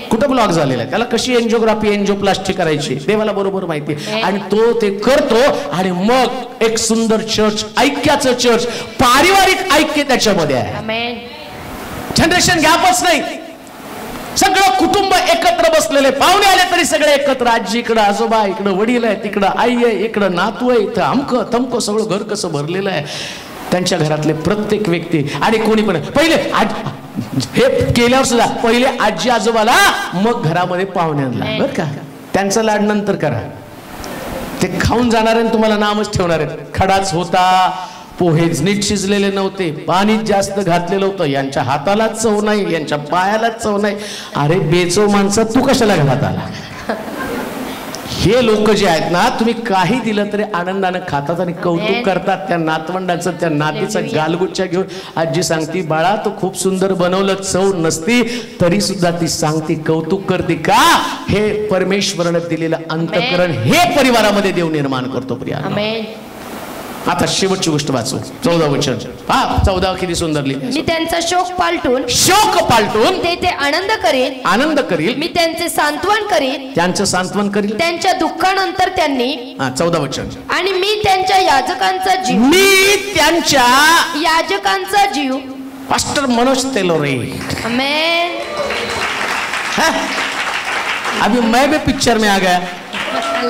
कुठं ब्लॉक झालेला आहे, त्याला कशी एंजिओग्राफी, एंजिओप्लास्टी करायची, देवाला बरोबर माहिती. आणि तो ते करतो. आणि मग एक सुंदर चर्च, ऐक्याचं चर्च, पारिवारिक ऐक्य त्याच्यामध्ये आहे. जनरेशन गॅपच नाही. सगळं कुटुंब एकत्र बसलेले, पाहुणे आले तरी सगळे एकत्र. आजी इकडं, आजोबा इकडं, वडील आहे तिकडं, आई आहे इकडं, नातू आहे इथं, अमकं तमकं सगळं घर कसं भरलेलं आहे. त्यांच्या घरातले प्रत्येक व्यक्ती. आणि कोणी पण पहिले हे केल्यावर सुद्धा पहिले आजी आजोबाला, मग घरामध्ये पाहुण्यांना बरं का. त्यांचं लाड नंतर करा. ते खाऊन जाणार आहे, तुम्हाला नामच ठेवणार आहे. खडाच होता, पोहे नीट शिजलेले नव्हते, पाणी जास्त घातलेलं होतं, यांच्या हाताला चव नाही, यांच्या पायाला चव नाही. अरे बेचव माणसा, तू कशाला घरात आला. हे लोक जे आहेत ना, तुम्ही काही दिलं तरी आनंदानं खातात आणि कौतुक करतात. त्या नातवंडाचं, त्या नातीचा गालगुच्चा घेऊन आजी सांगती, बाळा तू खूप सुंदर बनवलं, चव नसती तरी सुद्धा ती सांगती, कौतुक करते. का, हे परमेश्वराने दिलेलं अंतःकरण हे परिवारामध्ये देव निर्माण करतो. प्रिया, आता शेवटची गोष्ट वाचू, 14 वचन. 14 किती सुंदर लिहिलं. मी त्यांचा शोक पालटून ते आनंद करील. मी त्यांचे सांत्वन करील. त्यांचं सांत्वन करील. त्यांच्या दुःखानंतर त्यांनी. 14 वचन. आणि मी त्यांच्या याजकांचा जीव. पास्टर मनोज तेलोरे. आमेन. अभी मैं भी पिक्चर में आ गया.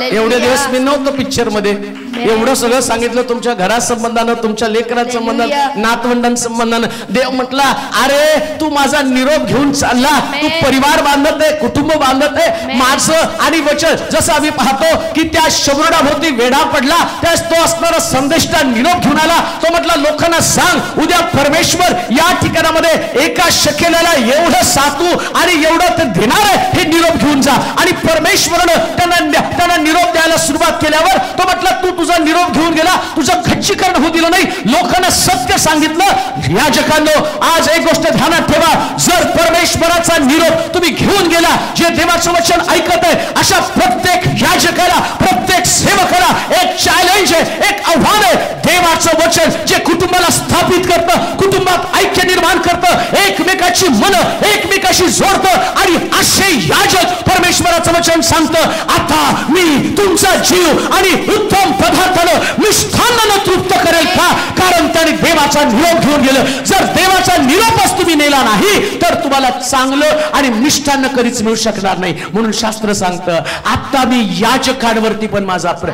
एवढे दिवस मी नव्हतो पिक्चर मध्ये. एवढं सगळं सांगितलं तुमच्या घरा संबंधानं, तुमच्या लेकराच्या संबंधानं, नातवंडां संबंधानं. देव म्हटला, अरे तू माझा निरोप घेऊन चालला, तू परिवार बांधत आहे, कुटुंब बांधत आहे. माझं आणि वचन जसं आम्ही पाहतो की त्या शबरुडाभोवती वेढा पडला, त्यास तो असणारा संदेष्टा निरोप घेऊन आला. तो म्हटला, लोकांना सांग उद्या परमेश्वर या ठिकाणामध्ये एका शकेलाला एवढं सातू आणि एवढं ते देणार आहे, हे निरोप घेऊन जा. आणि परमेश्वरानं त्यांना निरोप द्यायला सुरुवात केल्यावर तो म्हटला, तू तुझा निरोप घेऊन गेला, तुझं खच्चीकरण होऊ दिलं नाही, लोकांना सत्य सांगितलं. याजकांनो, आज एक गोष्ट ध्यानात ठेवा, जर परमेश्वराचा निरोप तुम्ही घेऊन गेला, जे देवाचं वचन ऐकत आहे, अशा प्रत्येक याजकाला, प्रत्येक सेवकाला एक चॅलेंज आहे, एक आव्हान आहे. देवाचं वचन जे कुटुंबाला स्थापित करतं, कुटुंबात ऐक्य निर्माण निर्माण करतं, एकमेकाची मन एकमेकाशी जोडतं आणि असे याजक परमेश्वराचं वचन सांगतं, आता मी तुमचा जीव आणि उत्तम पदार्थानं मिष्ठान्नानं तृप्त करेल का? कारण त्याने देवाचा निरोप घेऊन गेलं. जर देवाचा निरोपच तुम्ही नेला नाही तर तुम्हाला चांगलं आणि मिष्ठान्न कधीच मिळू शकणार नाही. म्हणून शास्त्र सांगतं, आता मी याजकांवरती पण माझा पण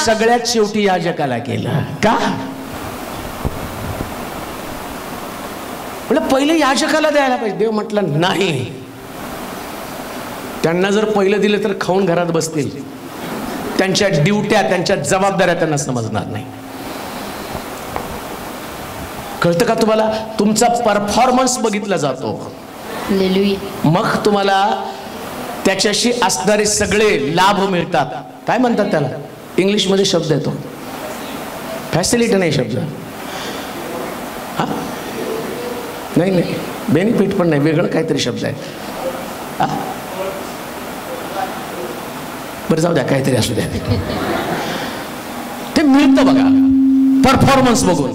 सगळ्यात शेवटी याजकाला केलं का? पहिले याजकाला द्यायला पाहिजे. देव म्हटलं नाही, त्यांना जर पहिलं दिलं तर खाऊन घरात बसतील. त्यांच्या ड्युट्या त्यांच्या जबाबदाऱ्या त्यांना समजणार नाही. कळतं का तुम्हाला? तुमचा परफॉर्मन्स बघितला जातो, मग तुम्हाला त्याच्याशी असणारे सगळे लाभ मिळतात. काय म्हणतात त्याला? इंग्लिशमध्ये शब्द येतो, फॅसिलिटी नाही शब्द. हा नाही नाही, बेनिफिट पण नाही, वेगळं काहीतरी शब्द आहे. बरं जाऊ द्या, काहीतरी असू द्या. ते मिळतं बघा परफॉर्मन्स बघून.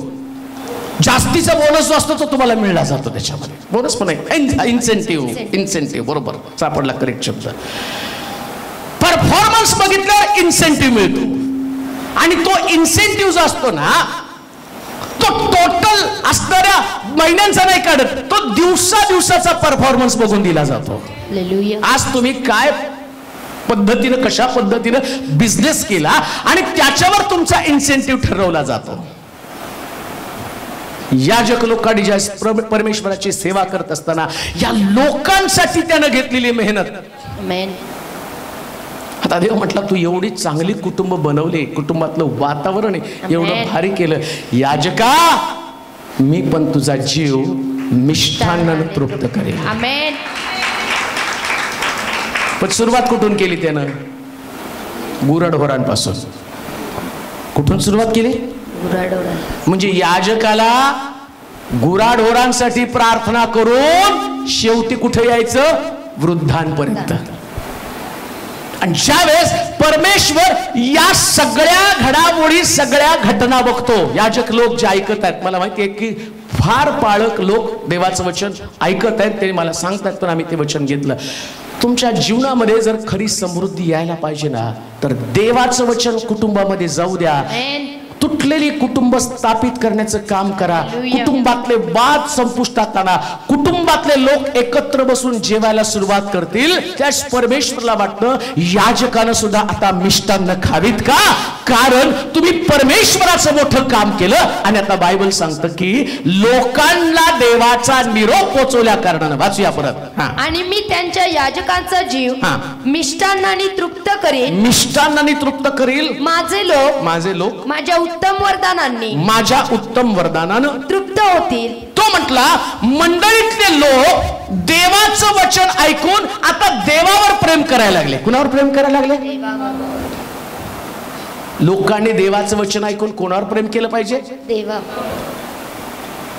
जास्तीचा बोनस जो असतो तो तुम्हाला मिळला जातो त्याच्यामध्ये. बोनस पण आहे, इन्सेंटिव्ह बरोबर सापडला करेक्ट शब्द. परफॉर्मन्स बघितल्यावर इन्सेंटिव्ह मिळतो. आणि तो इन्सेंटिव्ह जो असतो ना, तो टोटल असणाऱ्या महिन्यांचा नाही काढत, तो दिवसाचा परफॉर्मन्स बघून दिला जातो. आज तुम्ही काय पद्धतीनं, कशा पद्धतीनं बिझनेस केला आणि त्याच्यावर तुमचा इन्सेंटिव्ह ठरवला जातो. याजक लोकांनी ज्या परमेश्वराची सेवा करत असताना या लोकांसाठी त्यानं घेतलेली मेहनत. आता देव म्हटला, तू एवढी चांगली कुटुंब बनवले, कुटुंबातलं वातावरण एवढं भारी केलं, याजका मी पण तुझा जीव मिष्ठान्नानं तृप्त करेल. पण सुरुवात कुठून केली त्यानं? गुराढोरांपासून. कुठून सुरुवात केली? म्हणजे याजकाला गुराढोरांसाठी प्रार्थना करून शेवटी कुठे यायचं? वृद्धांपर्यंत. आणि ज्यावेळेस परमेश्वर या सगळ्या घडामोडी, सगळ्या घटना बघतो, याजक लोक जे ऐकत आहेत, मला माहिती आहे की फार पाळक लोक देवाचं वचन ऐकत आहेत, ते मला सांगतात, पण आम्ही ते वचन घेतलं. तुमच्या जीवनामध्ये जर खरी समृद्धी यायला पाहिजे ना, तर देवाचं वचन कुटुंबामध्ये जाऊ द्या. तुटलेली कुटुंब स्थापित करण्याचं काम करा. कुटुंबातले वाद संपुष्टात आणा. कुटुंबातले लोक एकत्र बसून जेवायला सुरुवात करतील. त्याच परमेश्वराला वाटतं, याजकानं सुद्धा आता मिष्टान्न खावीत का? कारण तुम्ही परमेश्वराचं मोठं काम केलं. आणि आता बायबल सांगतं की लोकांना देवाचा निरोप पोचवल्या कारणानं. वाचूया परत. आणि मी त्यांच्या याजकांचा जीव मिष्टान्नाने तृप्त करेल. मिष्टान्नाने तृप्त करेल. माझे लोक माझ्या उत्तम वरदानानं तृप्त होतील. तो म्हटला, मंडळीतले लोक देवाचं वचन ऐकून आता देवावर प्रेम करायला लागले. कुणावर प्रेम करायला लागले? लोकांनी देवाचं वचन ऐकून कोणावर प्रेम केलं पाहिजे? देवा.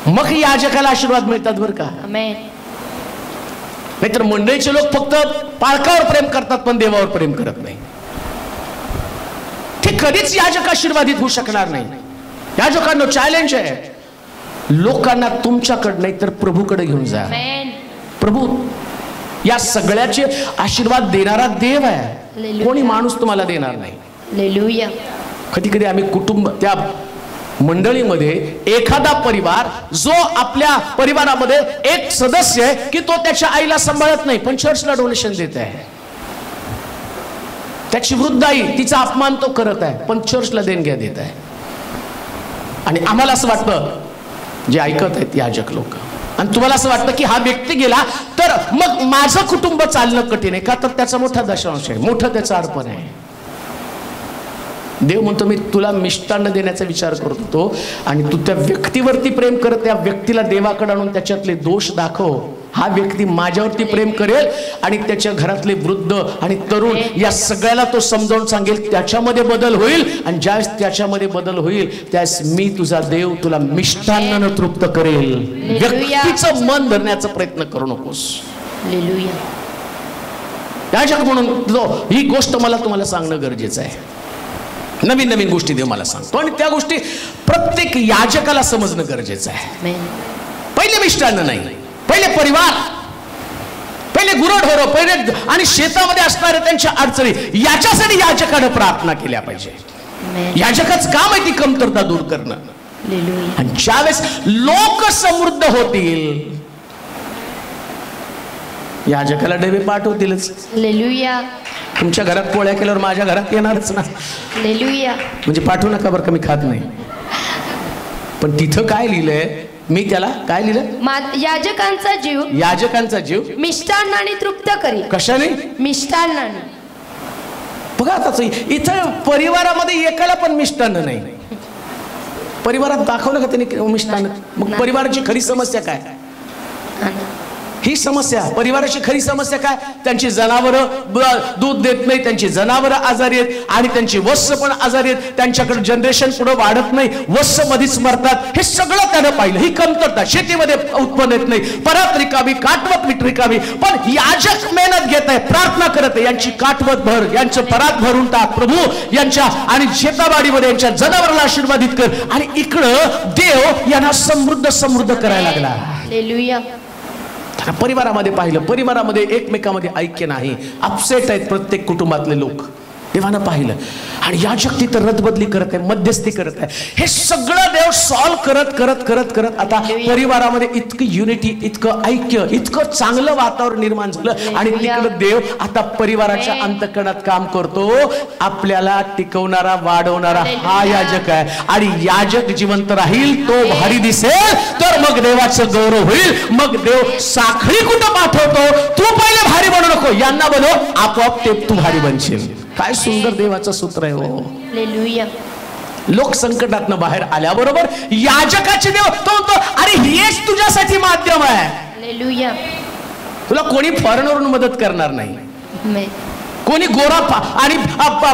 मग याजकाला आशीर्वाद मिळतात बरं का. नाहीतर मंडळीचे लोक फक्त पाळकावर प्रेम करतात पण देवावर प्रेम करत नाही. ते कधीच याजक आशीर्वादित होऊ शकणार नाही. याजकांना चॅलेंज आहे, लोकांना तुमच्याकडे नाही तर प्रभूकडे घेऊन जा. प्रभू या सगळ्याचे आशीर्वाद देणारा देव आहे, कोणी माणूस तुम्हाला देणार नाही. कधी कधी आम्ही कुटुंब, त्या मंडळीमध्ये एखादा परिवार जो आपल्या परिवारामध्ये एक सदस्य आहे की तो त्याच्या आईला सांभाळत नाही पण चर्चला डोनेशन देत आहे. त्याची वृद्ध आई, तिचा अपमान तो करत आहे पण चर्चला देणग्या देत आहे. आणि आम्हाला असं वाटतं, जे ऐकत आहेत याजक लोक, आणि तुम्हाला असं वाटतं की हा व्यक्ती गेला तर मग माझं कुटुंब चालणं कठीण आहे का? तर त्याचा मोठा दशांश आहे, मोठं त्याचं अर्पण आहे. देव म्हणतो, मी तुला मिष्टान्न देण्याचा विचार करत होतो आणि तू त्या व्यक्तीवरती प्रेम करत, त्या व्यक्तीला देवाकडे आणून त्याच्यातले दोष दाखव. हा व्यक्ती माझ्यावरती प्रेम करेल आणि त्याच्या घरातले वृद्ध आणि तरुण या सगळ्याला तो समजावून सांगेल, त्याच्यामध्ये बदल होईल. आणि ज्यावेळेस त्याच्यामध्ये बदल होईल त्यावेळेस मी तुझा देव तुला मिष्टान्नानं तृप्त करेल. व्यक्तीचं मन धरण्याचा प्रयत्न करू नकोस. याजक म्हणून ही गोष्ट मला तुम्हाला सांगणं गरजेचं आहे. नवीन नवीन गोष्टी देव मला सांगतो आणि त्या गोष्टी प्रत्येक याजकाला समजणं गरजेचं आहे. पहिले मी मिष्टान्न नाही, पहिले परिवार, पहिले गुरढोरं, पहिले आणि शेतामध्ये असणारे त्यांच्या अडचणी, याच्यासाठी याजकाने प्रार्थना केल्या पाहिजे. याजकाचं काम आहे ती कमतरता दूर करणं. आणि ज्यावेळेस लोक समृद्ध होतील याजकाला डबे पाठवतीलच. तुमच्या घरात पोळ्या केल्यावर माझ्या घरात येणारच ना. म्हणजे पाठवू नका बरं का, मी खात नाही. पण तिथं काय लिहिलंय, मी त्याला काय लिहिलं, याजकांचा जीव मिष्टान्नाने तृप्त करी. कशाने? मिष्टान्नाने. बघा आता इथं परिवारामध्ये एकाला पण मिष्टान्न नाही. परिवारात दाखवलं का त्यांनी मिष्टान्न? मग परिवाराची खरी समस्या काय? ही समस्या परिवाराची खरी समस्या काय? त्यांची जनावरं दूध देत नाही, त्यांची जनावरं आजारी आहेत आणि त्यांची वत्स पण आजारी आहेत, त्यांच्याकडे जनरेशन पुढे वाढत नाही, वत्स मध्येच मरतात. हे सगळं त्यानं पाहिलं. ही कमतरता, शेतीमध्ये उत्पन्न येत नाही, परत रिकामी, काटवत रिकामी. पण याजक मेहनत घेत आहे, प्रार्थना करत आहे, यांची काटवत भर, यांचं परात भरून टाक प्रभू, यांच्या आणि शेताबाडीमध्ये यांच्या जनावराला आशीर्वादित कर. आणि इकडं देव यांना समृद्ध समृद्ध करायला लागला. परिवारामध्ये पाहिलं, परिवारामध्ये एकमेकांमध्ये ऐक्य नाही, अपसेट आहेत प्रत्येक कुटुंबातले लोक. देवानं पाहिलं आणि याजक तिथं रदबदली करत आहे, मध्यस्थी करत आहे. हे सगळं देव सॉल्व्ह करत करत करत करत आता परिवारामध्ये इतकं युनिटी, इतकं ऐक्य, इतकं चांगलं वातावरण निर्माण झालं. आणि तिकडं देव आता परिवाराच्या अंतःकरणात काम करतो. आपल्याला टिकवणारा, वाढवणारा हा याजक आहे. आणि याजक जिवंत राहील, तो भारी दिसेल, तर मग देवाचं गौरव होईल. मग देव साखळी कुठं पाठवतो, तू पहिले भारी बनू नको, यांना बनव, आपोआप ते तू भारी बनशील. काय सुंदर देवाचं सूत्र आहे हो. लोक संकटातनं बाहेर आल्याबरोबर याजकाचे देव तो म्हणतो, अरे हेच तुझ्यासाठी माध्यम आहे. तुला कोणी फॉरेनवरून मदत करणार नाही. कोणी गोरा आणि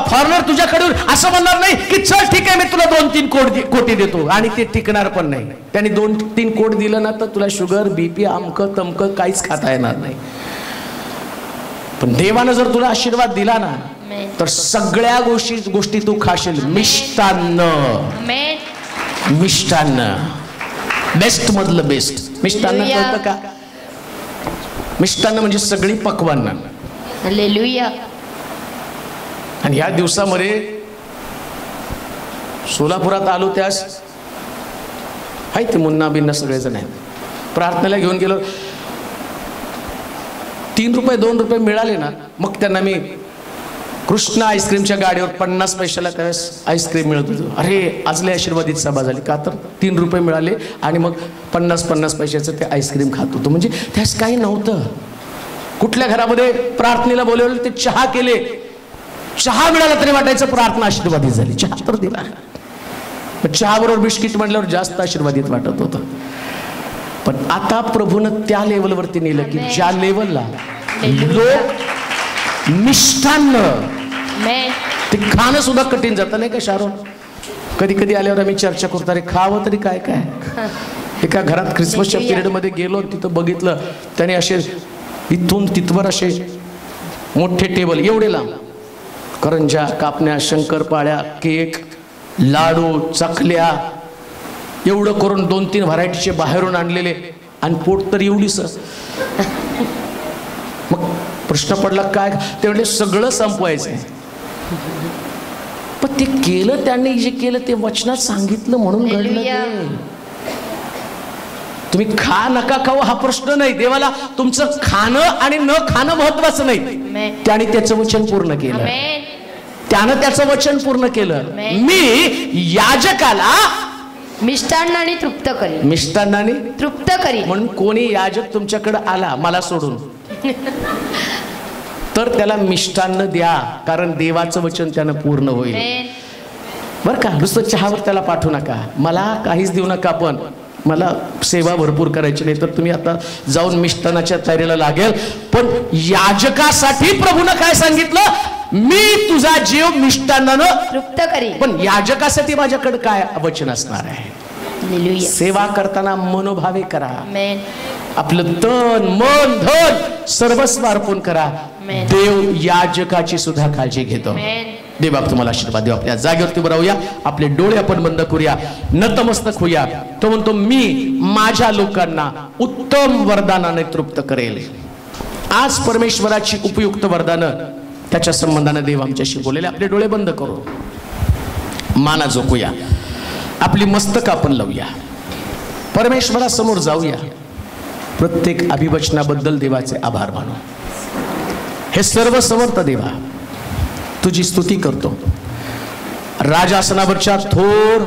फॉरेनर तुझ्याकडून असं म्हणणार नाही की चल ठीक आहे मी तुला 2-3 कोटी देतो, आणि ते टिकणार पण नाही. त्याने 2-3 कोटी दिलं ना तर तुला शुगर, बीपी, अमकं तमकं काहीच खाता येणार नाही. पण देवानं जर तुला आशीर्वाद दिला ना तर सगळ्या गोष्टी तू खाशील. मिष्टान्न, मिष्टान्न बेस्ट मधलं बेस्ट. मिष्टान्न कळतं का? मिष्टान्न म्हणजे सगळी पक्वान्न. आणि या दिवसामध्ये सोलापुरात आलो त्यास आहे ते मुन्ना बिन्ना सगळेजण आहेत. प्रार्थनेला घेऊन गेलो, 3 रुपये 2 रुपये मिळाले ना, मग त्यांना मी कृष्ण आईस्क्रीमच्या गाडीवर 50 पैशाला त्यावेळेस आईस्क्रीम मिळत होतं. अरे आज लय आशीर्वादित सभा झाली का, तर 3 रुपये मिळाले आणि मग 50 पैशाचं ते आईस्क्रीम खात होतो. म्हणजे त्यास काही नव्हतं. कुठल्या घरामध्ये प्रार्थनेला बोलवलं ते चहा केले, चहा मिळाला तरी वाटायचं प्रार्थना आशीर्वादित झाली. चहा तर दिला, चहा बरोबर बिस्किट म्हटल्यावर जास्त आशीर्वादित वाटत होतं. पण आता प्रभूनं त्या लेवलवरती नेलं की ज्या लेवलला लोक मिष्टान्न ते खाणं सुद्धा कठीण जातं नाही का शारोन? कधी कधी आल्यावर आम्ही चर्चा करतो, अरे खावं तरी काय काय. एका घरात ख्रिसमसच्या पिरियडमध्ये गेलो, तिथं बघितलं त्याने असे इथून तिथवर असे मोठे टेबल एवढे लांब, करंज्या, कापण्या, शंकरपाळ्या, केक, लाडू, चकल्या एवढं करून 2-3 व्हरायटीचे बाहेरून आणलेले, आणि पोट तर एवढीच. मग प्रश्न पडला काय, ते म्हणजे सगळं संपवायचंय. पण ते केलं, त्यांनी जे केलं ते वचनात सांगितलं म्हणून घडलं. तुम्ही खा नका खाऊ हा प्रश्न नाही. देवाला तुमचं खाणं आणि न खाणं महत्वाचं नाही. त्याने त्याचं वचन पूर्ण केलं, त्यानं त्याचं वचन पूर्ण केलं. मी याजकाला मिष्टान्नाने तृप्त करी, मिष्टान्नाने तृप्त करी. म्हणून कोणी याजक तुमच्याकडे आला मला सोडून तर त्याला मिष्टान्न द्या, कारण देवाचं वचन त्यानं पूर्ण होईल. बरं का? नुसतं चहावर त्याला पाठवू नका, मला काहीच देऊ नका, पण मला सेवा भरपूर करायची नाही, तर तुम्ही आता जाऊन मिष्टान्नाच्या तयारीला लागेल. पण याजकासाठी प्रभूनं काय सांगितलं, मी तुझा जीव मिष्टान्नानं तृप्त करी. पण याजकासाठी माझ्याकडे काय वचन असणार आहे? सेवा करताना मनोभावे करा, आपलं तन मन धन सर्वस्व अर्पण करा. देव याजकाची सुद्धा काळजी घेतो. देवबाप तुम्हाला आशीर्वाद देऊ. आपल्या जागेवरती उभं राहूया, आपले डोळे आपण बंद करूया, नतमस्तक होऊया. तो म्हणतो मी माझ्या लोकांना उत्तम वरदानाने तृप्त करेल. आज परमेश्वराची उपयुक्त वरदानं त्याच्या संबंधानं देव आमच्याशी बोललेले. आपले डोळे बंद करू, माना झोकूया, आपली मस्तक आपण लावूया, परमेश्वरासमोर जाऊया. प्रत्येक अभिवचनाबद्दल देवाचे आभार मानू. हे सर्व समर्थ देवा, तुझी स्तुती करतो. राजासनावरच्या थोर